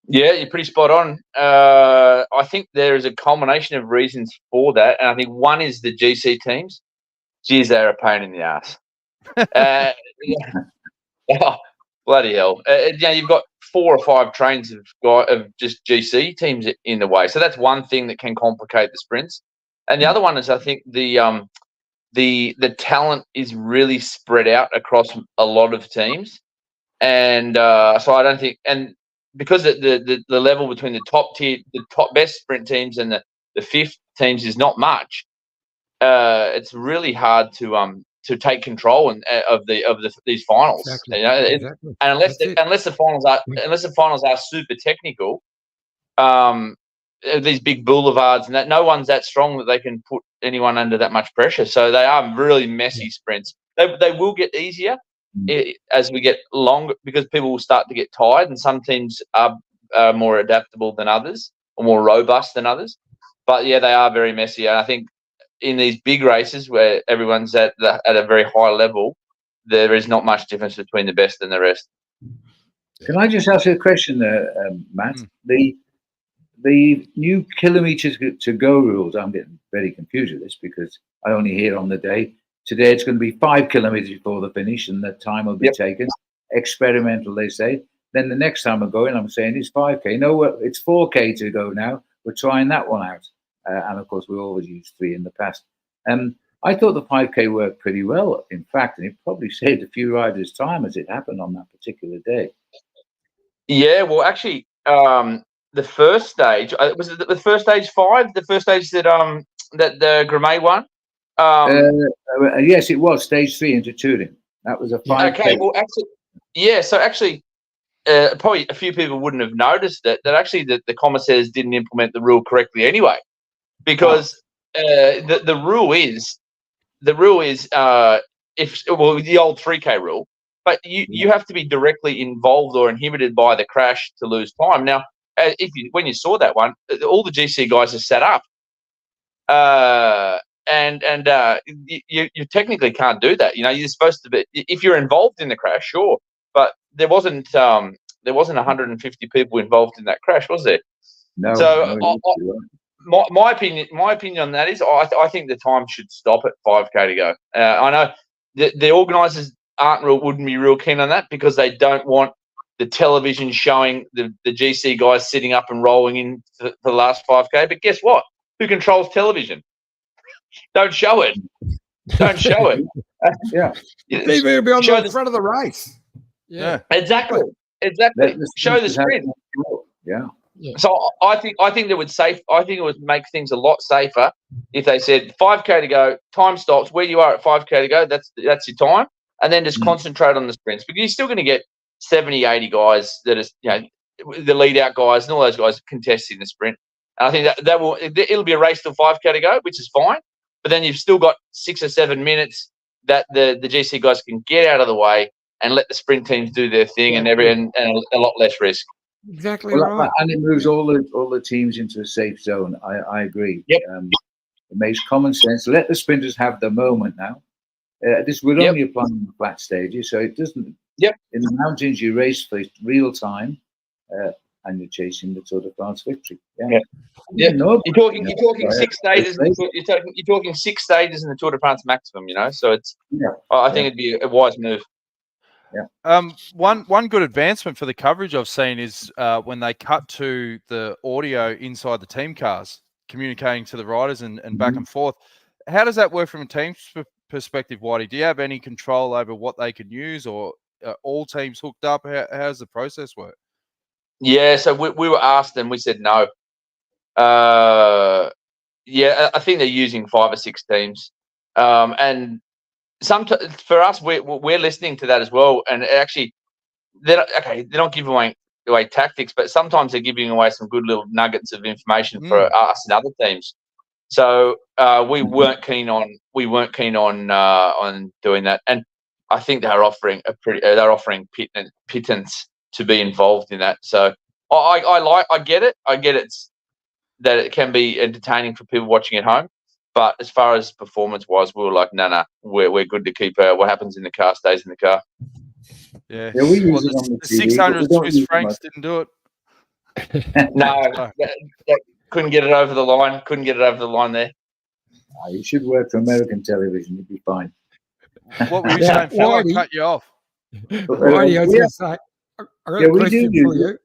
Yeah, you're pretty spot on. I think there is a combination of reasons for that, and I think one is the GC teams. Geez, they're a pain in the ass. Oh, bloody hell. You've got 4 or 5 trains of just GC teams in the way. So that's one thing that can complicate the sprints. And the other one is, I think, the talent is really spread out across a lot of teams. And so I don't think, and because the level between the top tier, the top best sprint teams and the fifth teams is not much, it's really hard to take control of these finals. Exactly. And unless the finals are super technical, these big boulevards and that, no one's that strong that they can put anyone under that much pressure. So they are really messy sprints. They will get easier as we get longer, because people will start to get tired, and some teams are more adaptable than others or more robust than others. But yeah, they are very messy. And I think in these big races where everyone's at a very high level, there is not much difference between the best and the rest. Can I just ask you a question there, Matt? The new kilometres to go rules, I'm getting very confused with this because I only hear on the day. Today it's going to be 5 kilometres before the finish and the time will be taken. Experimental, they say. Then the next time I'm going, I'm saying it's 5K. No, it's 4K to go now. We're trying that one out. And of course, we always used 3 in the past. I thought the 5K worked pretty well, in fact, and it probably saved a few riders' time as it happened on that particular day. Yeah, well, actually, the first stage, was it the first stage 5? The first stage that the Girmay won? Yes, it was stage 3 into Turin. That was a 5K. Okay, well, actually, yeah. So actually, probably a few people wouldn't have noticed that actually the commissaires didn't implement the rule correctly anyway, because the rule is the old 3K rule, but you have to be directly involved or inhibited by the crash to lose time. Now, when you saw that one, all the GC guys are set up. You technically can't do that. You're supposed to be, if you're involved in the crash, sure, but there wasn't 150 people involved in that crash, was there? No. So my opinion on that is I think the time should stop at 5K to go. I know the organisers wouldn't be real keen on that because they don't want the television showing the GC guys sitting up and rolling in for the last 5K. But guess what? Who controls television? Don't show it. Don't show it. Yeah. They're going to be on the front of the race. Yeah. Exactly. Show the sprint. Yeah. So I think it would make things a lot safer if they said 5K to go, time stops where you are at 5K to go. That's your time, and then just concentrate on the sprints, because you're still going to get 70, 80 guys that are the lead out guys and all those guys contesting the sprint. And I think it'll be a race till 5K to go, which is fine. But then you've still got 6 or 7 minutes that the GC guys can get out of the way and let the sprint teams do their thing, and a lot less risk. Exactly right. And it moves all the teams into a safe zone. I agree. Yep. It makes common sense. Let the sprinters have the moment now. We're only applying the flat stages, so it doesn't. Yep. In the mountains, you race for real time, and you're chasing the Tour de France victory. Yeah. Yeah. You're talking 6 stages. You're talking 6 stages in the Tour de France maximum. So it's. Yeah. I think it'd be a wise move. Yeah. One good advancement for the coverage I've seen is when they cut to the audio inside the team cars, communicating to the riders and back and forth. How does that work from a team's perspective, Whitey? Do you have any control over what they can use, or all teams hooked up? How does the process work? Yeah, so we were asked and we said no. Yeah, I think they're using 5 or 6 teams, and for us, we're listening to that as well. And actually, they're not giving away tactics, but sometimes they're giving away some good little nuggets of information for us and other teams. So we weren't keen on doing that, and I think they're offering pittance to be involved in that. So I get it. I get it that it can be entertaining for people watching at home. But as far as performance-wise, we were like, no, we're good to keep what happens in the car stays in the car. Yeah, we use it on the TV, 600 Swiss francs didn't do it. No, couldn't get it over the line. Couldn't get it over the line there. You should work for American television. You'd be fine. What were you saying, Phil? I cut you off. Whitey, I was going to say, I got a question for you.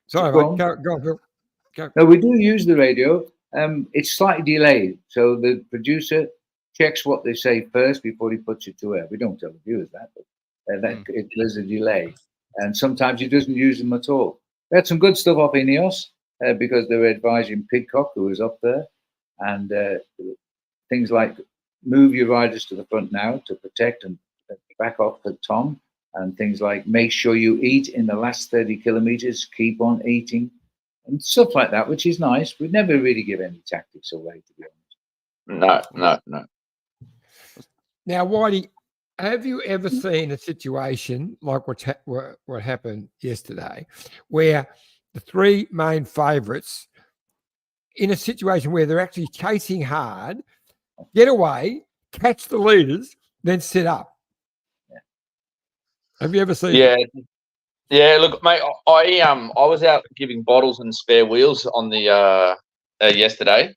Sorry, mate. Go on, Phil. Go. No, we do use the radio. It's slightly delayed, so the producer checks what they say first before he puts it to air. We don't tell the viewers that, but there's a delay, and sometimes he doesn't use them at all. We had some good stuff off Ineos because they were advising Pidcock, who was up there, and things like move your riders to the front now to protect and back off the Tom, and things like make sure you eat in the last 30 kilometers, keep on eating, and stuff like that, which is nice. We never really give any tactics away, to be honest. No. Now, Whitey, have you ever seen a situation like what happened yesterday, where the 3 main favourites, in a situation where they're actually chasing hard, get away, catch the leaders, then sit up? Yeah. Have you ever seen? Yeah. Look, mate, I was out giving bottles and spare wheels on the yesterday,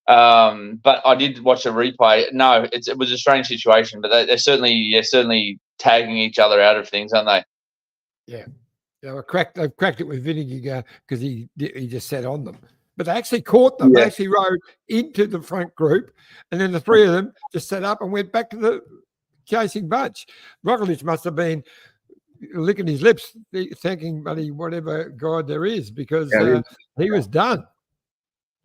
but I did watch a replay. No, it was a strange situation, but they're certainly tagging each other out of things, aren't they? Yeah. They've cracked it with Vingegaard because he just sat on them. But they actually caught them. Yeah. They actually rode into the front group, and then the 3 of them just sat up and went back to the chasing bunch. Roglic must have been licking his lips, thanking buddy whatever God there is, because he was done.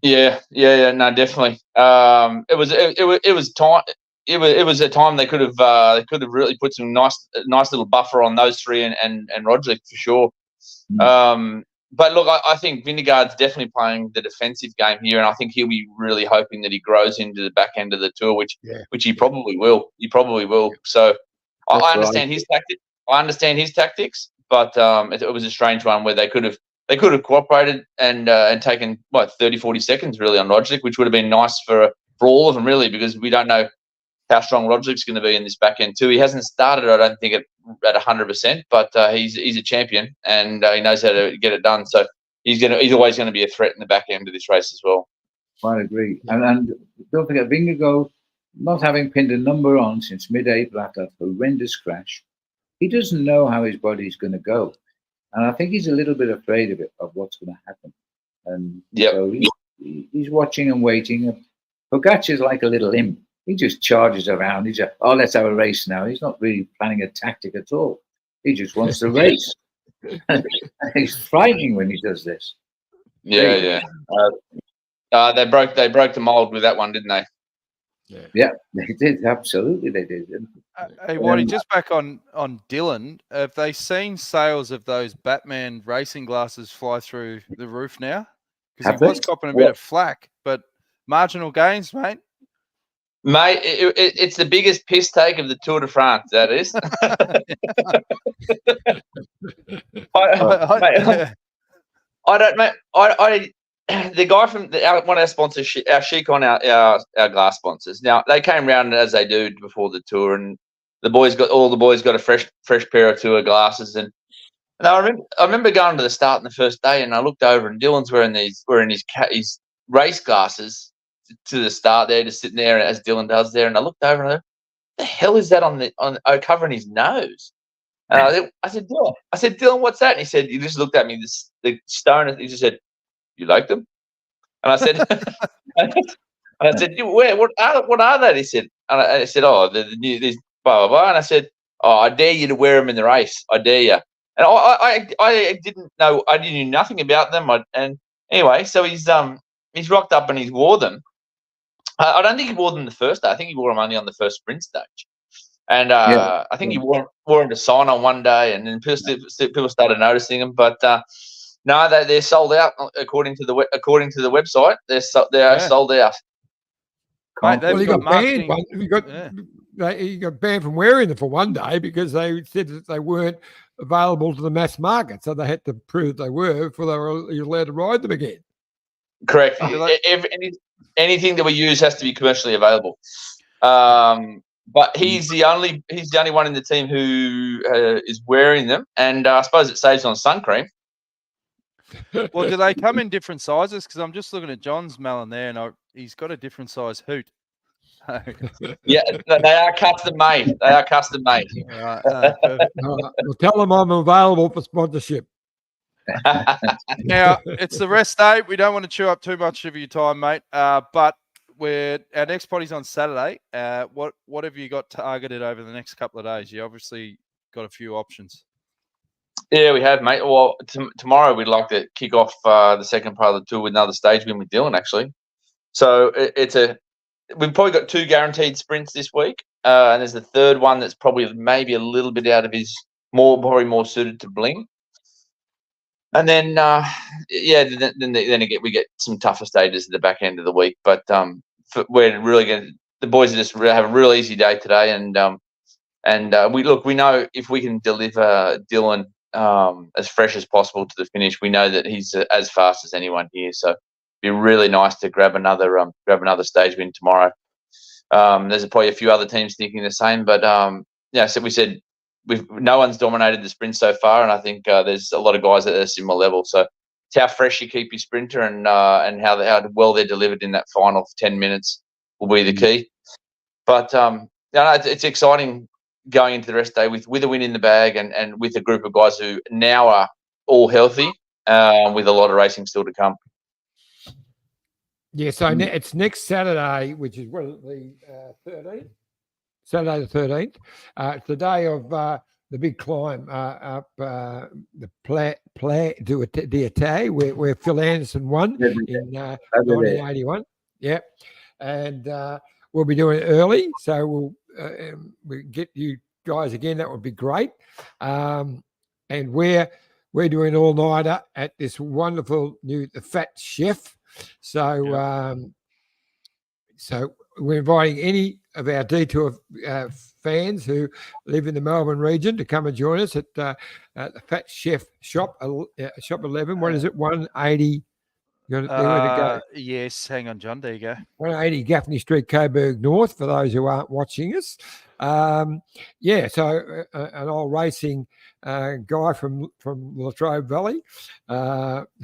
Yeah, no, definitely. It was time. It was a time they could have really put some nice little buffer on those 3 and Roglic for sure. But look, I think Vingegaard's definitely playing the defensive game here, and I think he'll be really hoping that he grows into the back end of the Tour, which he probably will. He probably will. So I understand his tactics. I understand his tactics, but it was a strange one where they could have cooperated and taken 30, 40 seconds really on Roglic, which would have been nice for all of them really, because we don't know how strong Rodric's going to be in this back end too. He hasn't started, I don't think, at 100%, but he's a champion and he knows how to get it done. So he's always going to be a threat in the back end of this race as well. I agree, and don't forget Vingegaard not having pinned a number on since mid-April after a horrendous crash. He doesn't know how his body's going to go, and I think he's a little bit afraid of what's going to happen. And so he's watching and waiting. Pogacar's like a little imp. He just charges around. He's let's have a race now. He's not really planning a tactic at all. He just wants to race. He's frightening when he does this. Yeah. They broke the mold with that one, didn't they? Yeah, they did. Absolutely, they did. Hey, Whitey, just back on Dylan, have they seen sales of those Batman racing glasses fly through the roof now? Because he was copping a bit of flack, but marginal gains, mate. Mate, it's the biggest piss take of the Tour de France. That is. I the guy from one of our sponsors, our Chic on our glass sponsors. Now they came round as they do before the tour, and all the boys got a fresh pair of tour glasses. And I remember going to the start on the first day, and I looked over, and Dylan's wearing his race glasses to the start there, just sitting there as Dylan does there. And I looked over, and I thought, the hell is that covering his nose? And I said, Dylan, what's that? And he said, he just looked at me, the stone. He just said, you like them? And I said, what are they? He said, and I said, oh, the new, this blah, blah, blah. And I said, oh, I dare you to wear them in the race. I dare you. And I didn't know, I knew nothing about them. And anyway, so he's rocked up and he's wore them. I don't think he wore them the first day. I think he wore them only on the first sprint stage. And I think he wore them to sign on one day, and then people started noticing them. But no, they're sold out according to the website. They're sold out. Mate, Well, you got banned from wearing them for one day because they said that they weren't available to the mass market, so they had to prove that they were before they were allowed to ride them again. Correct. Anything that we use has to be commercially available. But he's the only one in the team who is wearing them, and I suppose it saves on sun cream. Well, do they come in different sizes? Because I'm just looking at John's melon there, and he's got a different size hoot. Yeah, they are custom made. Right, Well, tell them I'm available for sponsorship. Now, it's the rest day. We don't want to chew up too much of your time, mate. But our next party's on Saturday. What have you got targeted over the next couple of days? You obviously got a few options. Yeah, we have, mate. Well, tomorrow we'd like to kick off the second part of the tour with another stage win with Dylan, actually. So we've probably got 2 guaranteed sprints this week, and there's the third one that's probably maybe a little bit out of his probably more suited to Bling. And then, then we get some tougher stages at the back end of the week. But we're really the boys are just have a real easy day today, and we know if we can deliver Dylan as fresh as possible to the finish, we know that he's as fast as anyone here. So it'd be really nice to grab another stage win tomorrow. There's probably a few other teams thinking the same, but so we said. No one's dominated the sprint so far, and I think there's a lot of guys at a similar level. So it's how fresh you keep your sprinter and how well they're delivered in that final 10 minutes will be the key. But it's exciting going into the rest of the day with a win in the bag and with a group of guys who now are all healthy with a lot of racing still to come. Yeah, so it's next Saturday, which is the 13th. Saturday the 13th. It's the day of the big climb up the Pla d'Été, where Phil Anderson won in 1981. Yeah, and we'll be doing it early, so we'll get you guys again. That would be great. And we're doing all-nighter at this wonderful the Fat Chef. So so we're inviting any of our Detour fans who live in the Melbourne region to come and join us at the Fat Chef shop 11. What is it? 180. Yes, hang on, John. There you go. 180 Gaffney Street, Coburg North. For those who aren't watching us, so an old racing guy from Latrobe Valley,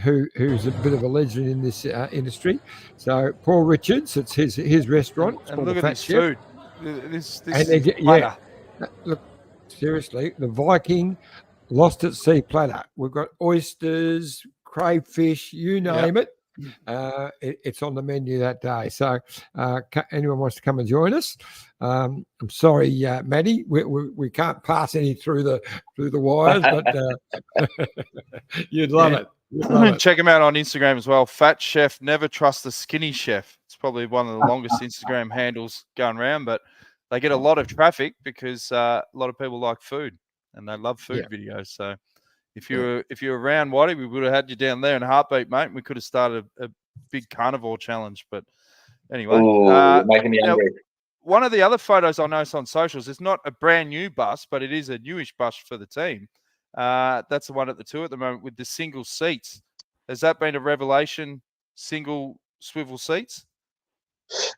who's a bit of a legend in this industry. So Paul Richards, it's his restaurant. It's and look at this Chef. food. This Look, seriously, the Viking Lost at Sea platter. We've got oysters, crayfish, you name it. It's on the menu that day. So anyone wants to come and join us, I'm sorry, Maddie, we can't pass any through the wires, but you'd love it. Check him out on Instagram as well. Fat Chef. Never trust the skinny chef. It's probably one of the longest Instagram handles going around, but they get a lot of traffic because a lot of people like food and they love food videos. So if you're around, Whitey, we would have had you down there in a heartbeat, mate. We could have started a big carnivore challenge, but anyway. Making me hungry. One of the other photos I noticed on socials is not a brand new bus, but it is a newish bus for the team. That's the one at the tour at the moment with the single seats. Has that been a revelation single swivel seats?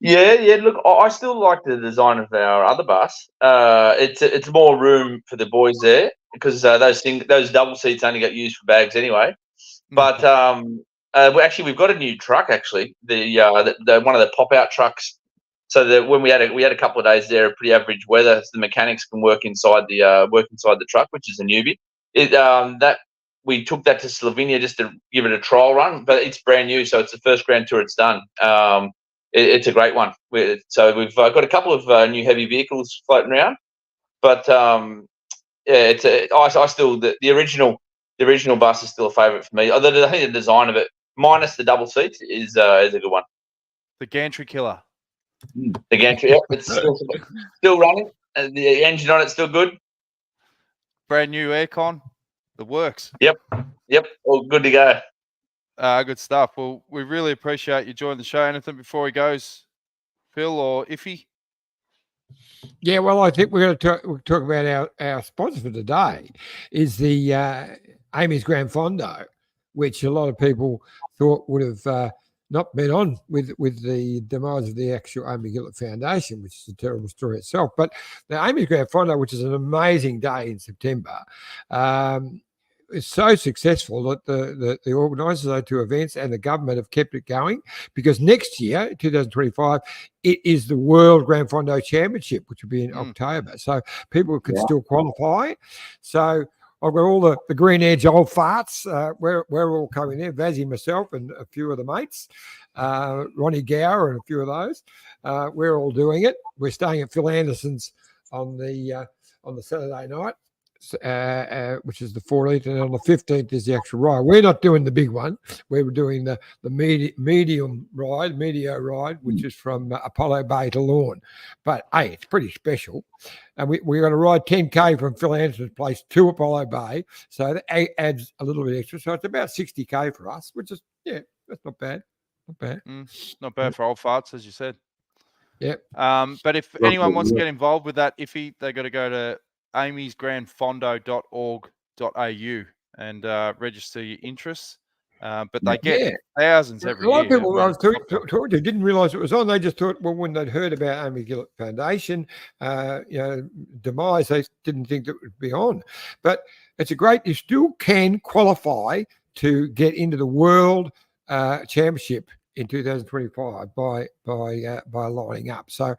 Yeah. Look, I still like the design of our other bus. It's more room for the boys there because those double seats only get used for bags anyway. But we've got a new truck actually. The one of the pop out trucks. So that when we had a couple of days there, pretty average weather, so the mechanics can work inside the truck, which is a newbie. We took that to Slovenia just to give it a trial run, but it's brand new, so it's the first Grand Tour it's done. It's a great one. So we've got a couple of new heavy vehicles floating around, but I still the original bus is still a favourite for me. I think the design of it, minus the double seats, is a good one. The gantry killer. The gantry, yeah, it's still running. The engine on it's still good. Brand new aircon. The works. Yep. All good to go. Good stuff. Well, we really appreciate you joining the show. Anything before he goes, Phil or Iffy? Yeah, well, I think we're going to talk about our sponsor for today is the Amy's Grand Fondo, which a lot of people thought would have not been on with the demise of the actual Amy Gillett Foundation, which is a terrible story itself. But the Amy's Grand Fondo, which is an amazing day in September, is so successful that the organisers of those two events and the government have kept it going, because next year, 2025, it is the World Grand Fondo Championship, which will be in October. So people can still qualify. So I've got all the Green Edge old farts. We're all coming there. Vazzy, myself, and a few of the mates. Ronnie Gower and a few of those. We're all doing it. We're staying at Phil Anderson's on the Saturday night, which is the 14th, and on the 15th is the actual ride. We're not doing the big one. We're doing the medium ride, which is from Apollo Bay to Lorne. But hey, it's pretty special. And we're going to ride 10K from Phil Anderson's place to Apollo Bay. So that adds a little bit extra. So it's about 60K for us, which is, that's not bad. Not bad. Not bad for old farts, as you said. Yeah. But if anyone wants to get involved with that, they got to go to amysgrandfondo.org.au and register your interests. But they get thousands every year. A lot of people I was talking to didn't realise it was on. They just thought, well, when they'd heard about Amy Gillett Foundation, demise, they didn't think that it would be on. But it's you still can qualify to get into the World Championship in 2025 by lining up. So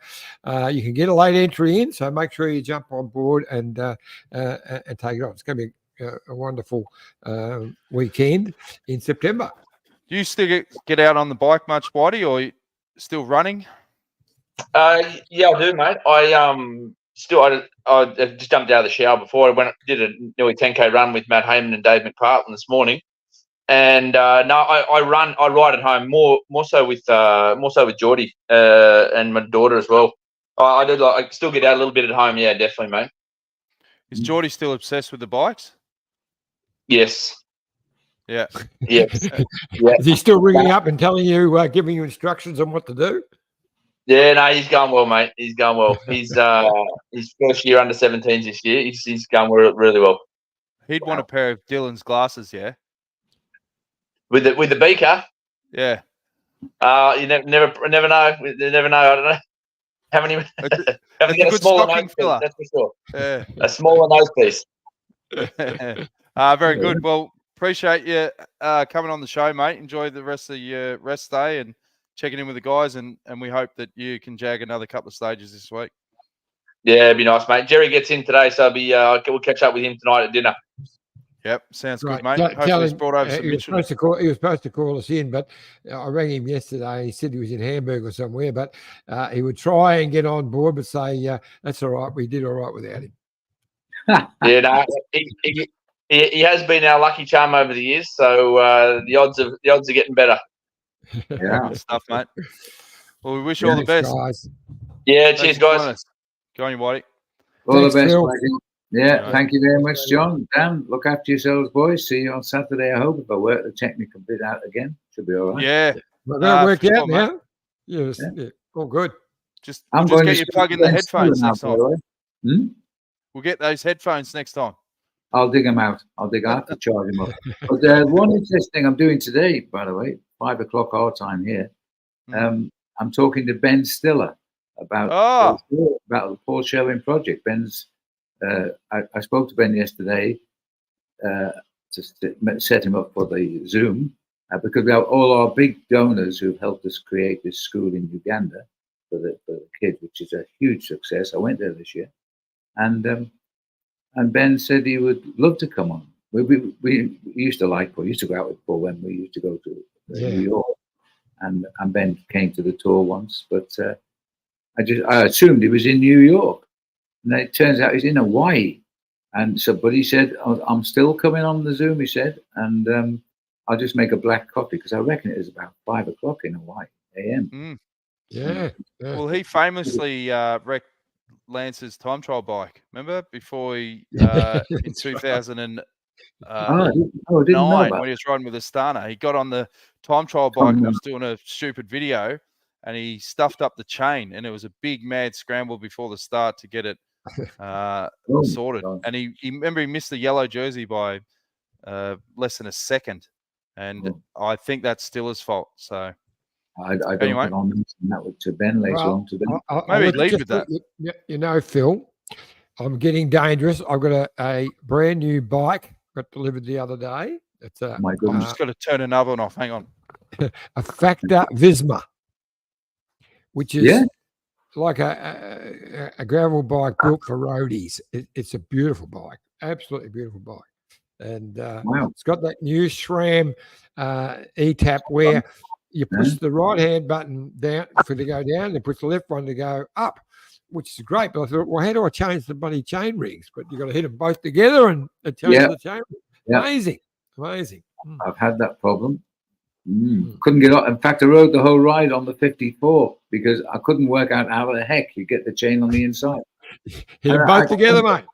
you can get a late entry in. So make sure you jump on board and take it on. It's going to be a wonderful weekend in September. Do you still get out on the bike much, Whitey, or still running? Yeah, I do, mate. I just jumped out of the shower before I did a nearly 10K run with Matt Heyman and Dave McPartlin this morning. And I ride at home more so with Geordie and my daughter as well. I still get out a little bit at home. Yeah, definitely, mate. Is Geordie still obsessed with the bikes? Yes. Yeah. Yes. Is he still ringing up and telling you, giving you instructions on what to do? Yeah, no, he's going well, mate. He's going well. He's his first year under 17s this year. He's going really well. He'd want a pair of Dylan's glasses, yeah. With the beaker. Yeah. You never know. You never know. I don't know. Haven't even got a smaller nose piece, that's for sure. Yeah. A smaller nose piece. Very good. Well, appreciate you coming on the show, mate. Enjoy the rest of your rest day and checking in with the guys, and we hope that you can jag another couple of stages this week. Yeah, it'd be nice, mate. Jerry gets in today, so we'll catch up with him tonight at dinner. Yep, sounds good, right. mate. Hopefully he's brought over some he was supposed to call us in, but I rang him yesterday. He said he was in Hamburg or somewhere, but he would try and get on board, but say, that's all right. We did all right without him. Yeah, no, he has been our lucky charm over the years, so the odds are getting better. Yeah, good stuff, mate. Well, we wish you all the best. Guys. Yeah, cheers, guys. Go on, you Whitey. All the best, Whitey. Yeah, thank you very much, John. Dan, look after yourselves, boys. See you on Saturday, I hope. If I work the technical bit out again, should be all right. Yeah. Well, that worked out now. Yes, yeah. All good. Just get you plug in the headphones next time. We'll get those headphones next time. I'll dig them out. I'll have to charge them up. But one interesting thing I'm doing today, by the way, 5 o'clock our time here. I'm talking to Ben Stiller about the Paul Sherwin project. Ben's. I spoke to Ben yesterday to set him up for the Zoom because we have all our big donors who've helped us create this school in Uganda for the kids, which is a huge success. I went there this year, and Ben said he would love to come on. We used to like Paul. We used to go out with Paul when we used to go to New York, and Ben came to the tour once, but I assumed he was in New York, and it turns out he's in Hawaii. And so, but he said, I'm still coming on the Zoom, he said, and I'll just make a black coffee because I reckon it is about 5 o'clock in Hawaii a.m. Yeah. Well, he famously wrecked Lance's time trial bike. Remember before he in 2009 when he was riding with Astana, he got on the time trial bike and was doing a stupid video, and he stuffed up the chain, and it was a big mad scramble before the start to get it sorted. And he remember he missed the yellow jersey by less than a second, and I think that's still his fault. So I don't think I'll mention that to Ben later on today. Maybe leave with that. You know, Phil, I'm getting dangerous. I've got a brand new bike got delivered the other day. It's my goodness. I'm just going to turn another one off. Hang on. A Factor Visma, which is like a gravel bike built for roadies. It's a beautiful bike, absolutely beautiful bike. And it's got that new SRAM E-tap where you push the right-hand button down to go down, and push the left one to go up, which is great. But I thought, well, how do I change the bloody chain rings? But you've got to hit them both together and change the chain rings. Amazing. I've had that problem. Couldn't get on. In fact, I rode the whole ride on the 54 because I couldn't work out how the heck you get the chain on the inside. Hit them both together, mate.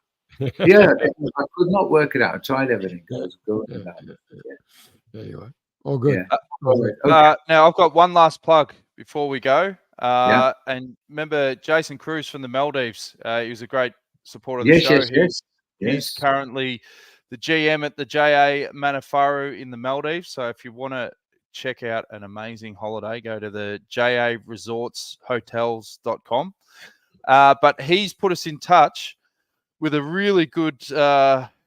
Yeah, I could not work it out. I tried everything. There you are. All good. Now I've got one last plug before we go. And remember Jason Cruz from the Maldives. He was a great supporter of the show. He's currently the GM at the JA Manafaru in the Maldives. So if you want to check out an amazing holiday, go to the jaresortshotels.com. But he's put us in touch with a really good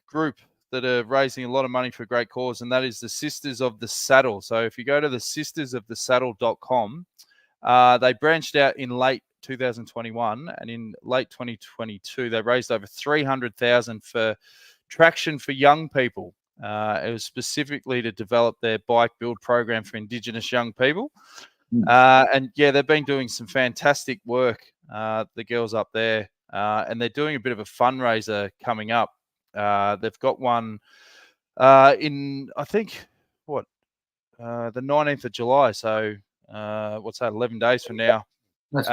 group that are raising a lot of money for a great cause, and that is the Sisters of the Saddle. So if you go to the sistersofthesaddle.com, they branched out in late 2021, and in late 2022, they raised over $300,000 for traction for young people. It was specifically to develop their bike build program for Indigenous young people. And they've been doing some fantastic work, the girls up there, and they're doing a bit of a fundraiser coming up. They've got one in, I think, the 19th of July. So what's that, 11 days from now? That's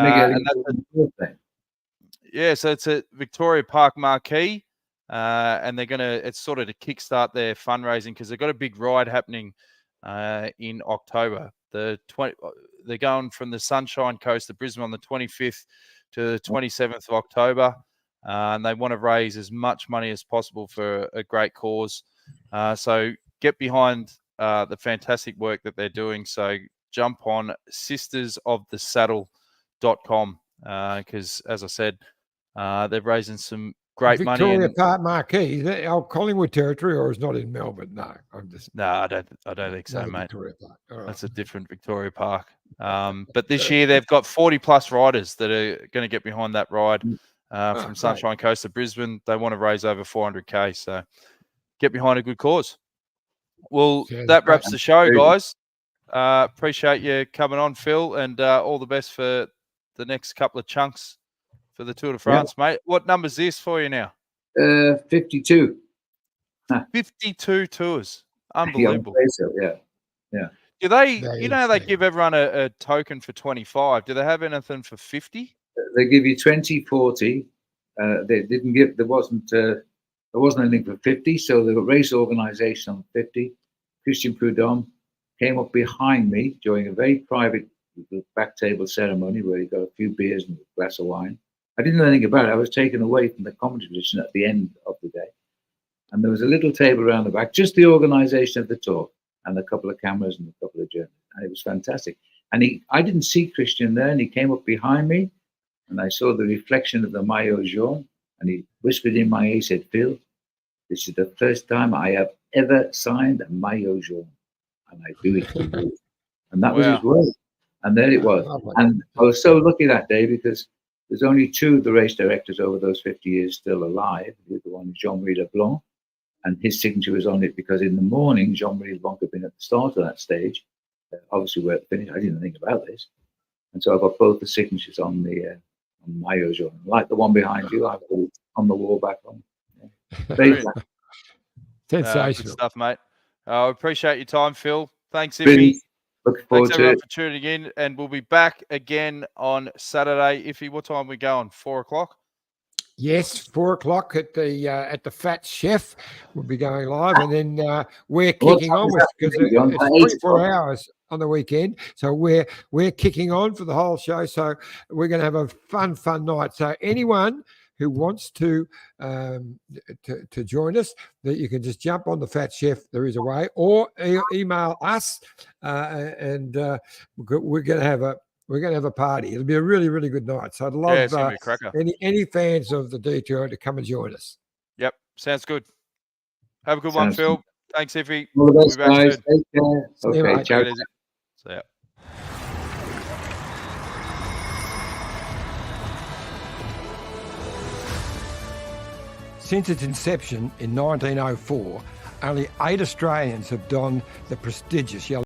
so it's at Victoria Park Marquee. And they're going to, it's sort of to kickstart their fundraising because they've got a big ride happening in October. They're going from the Sunshine Coast of Brisbane on the 25th to the 27th of October. And they want to raise as much money as possible for a great cause. So get behind the fantastic work that they're doing. So jump on sistersofthesaddle.com because, as I said, they're raising some great money. Victoria Park Marquee, is that old Collingwood territory or is not in Melbourne? No, I don't think so, mate. Victoria Park. Right. That's a different Victoria Park. But this year they've got 40 plus riders that are going to get behind that ride from Sunshine Coast to Brisbane. They want to raise over 400K. So get behind a good cause. Well, that wraps the show, guys. Appreciate you coming on, Phil, and all the best for the next couple of chunks for the Tour de France, mate. What number's this for you now? 52. 52 tours. Unbelievable. Yeah. Do they, they give everyone a token for 25. Do they have anything for 50? They give you 20, 40. They didn't give, there wasn't anything for 50. So the race organization on 50, Christian Prudhomme, came up behind me during a very private back table ceremony where he got a few beers and a glass of wine. I didn't know anything about it. I was taken away from the commentary position at the end of the day. And there was a little table around the back, just the organization of the tour. and a couple of cameras and a couple of journalists. And it was fantastic. And I didn't see Christian there, and he came up behind me, and I saw the reflection of the maillot jaune, and he whispered in my ear, he said, "Phil, this is the first time I have ever signed a maillot jaune, and I do it for you." And that was his word. And there it was. And I was so lucky that day because there's only two of the race directors over those 50 years still alive. The other one is Jean-Marie Leblanc, and his signature was on it because in the morning, Jean-Marie Leblanc had been at the start of that stage. Obviously, we're at the finish. I didn't think about this. And so I've got both the signatures on the maillot jaune. Like the one behind you, I've got it on the wall back on. Yeah. Sensational. Good stuff, mate. I appreciate your time, Phil. Thanks, Iffy. Looking forward Thanks, everyone, for tuning in. And we'll be back again on Saturday. Iffy, what time are we going? 4 o'clock? Yes, 4 o'clock at the Fat Chef. We'll be going live, and then we're kicking on because it's 24 hours on the weekend. So we're kicking on for the whole show. So we're going to have a fun night. So anyone who wants to join us, that you can just jump on the Fat Chef. There is a way, or email us, and we're going to have a party. It'll be a really, really good night. So I'd love it's gonna be a cracker. any fans of the Detour to come and join us. Yep, sounds good. Have a good one, Phil. Thanks, Iffy. All the best, We'll be back guys. Take care. See you, Okay, mate. ciao. See ya. Since its inception in 1904, only 8 Australians have donned the prestigious yellow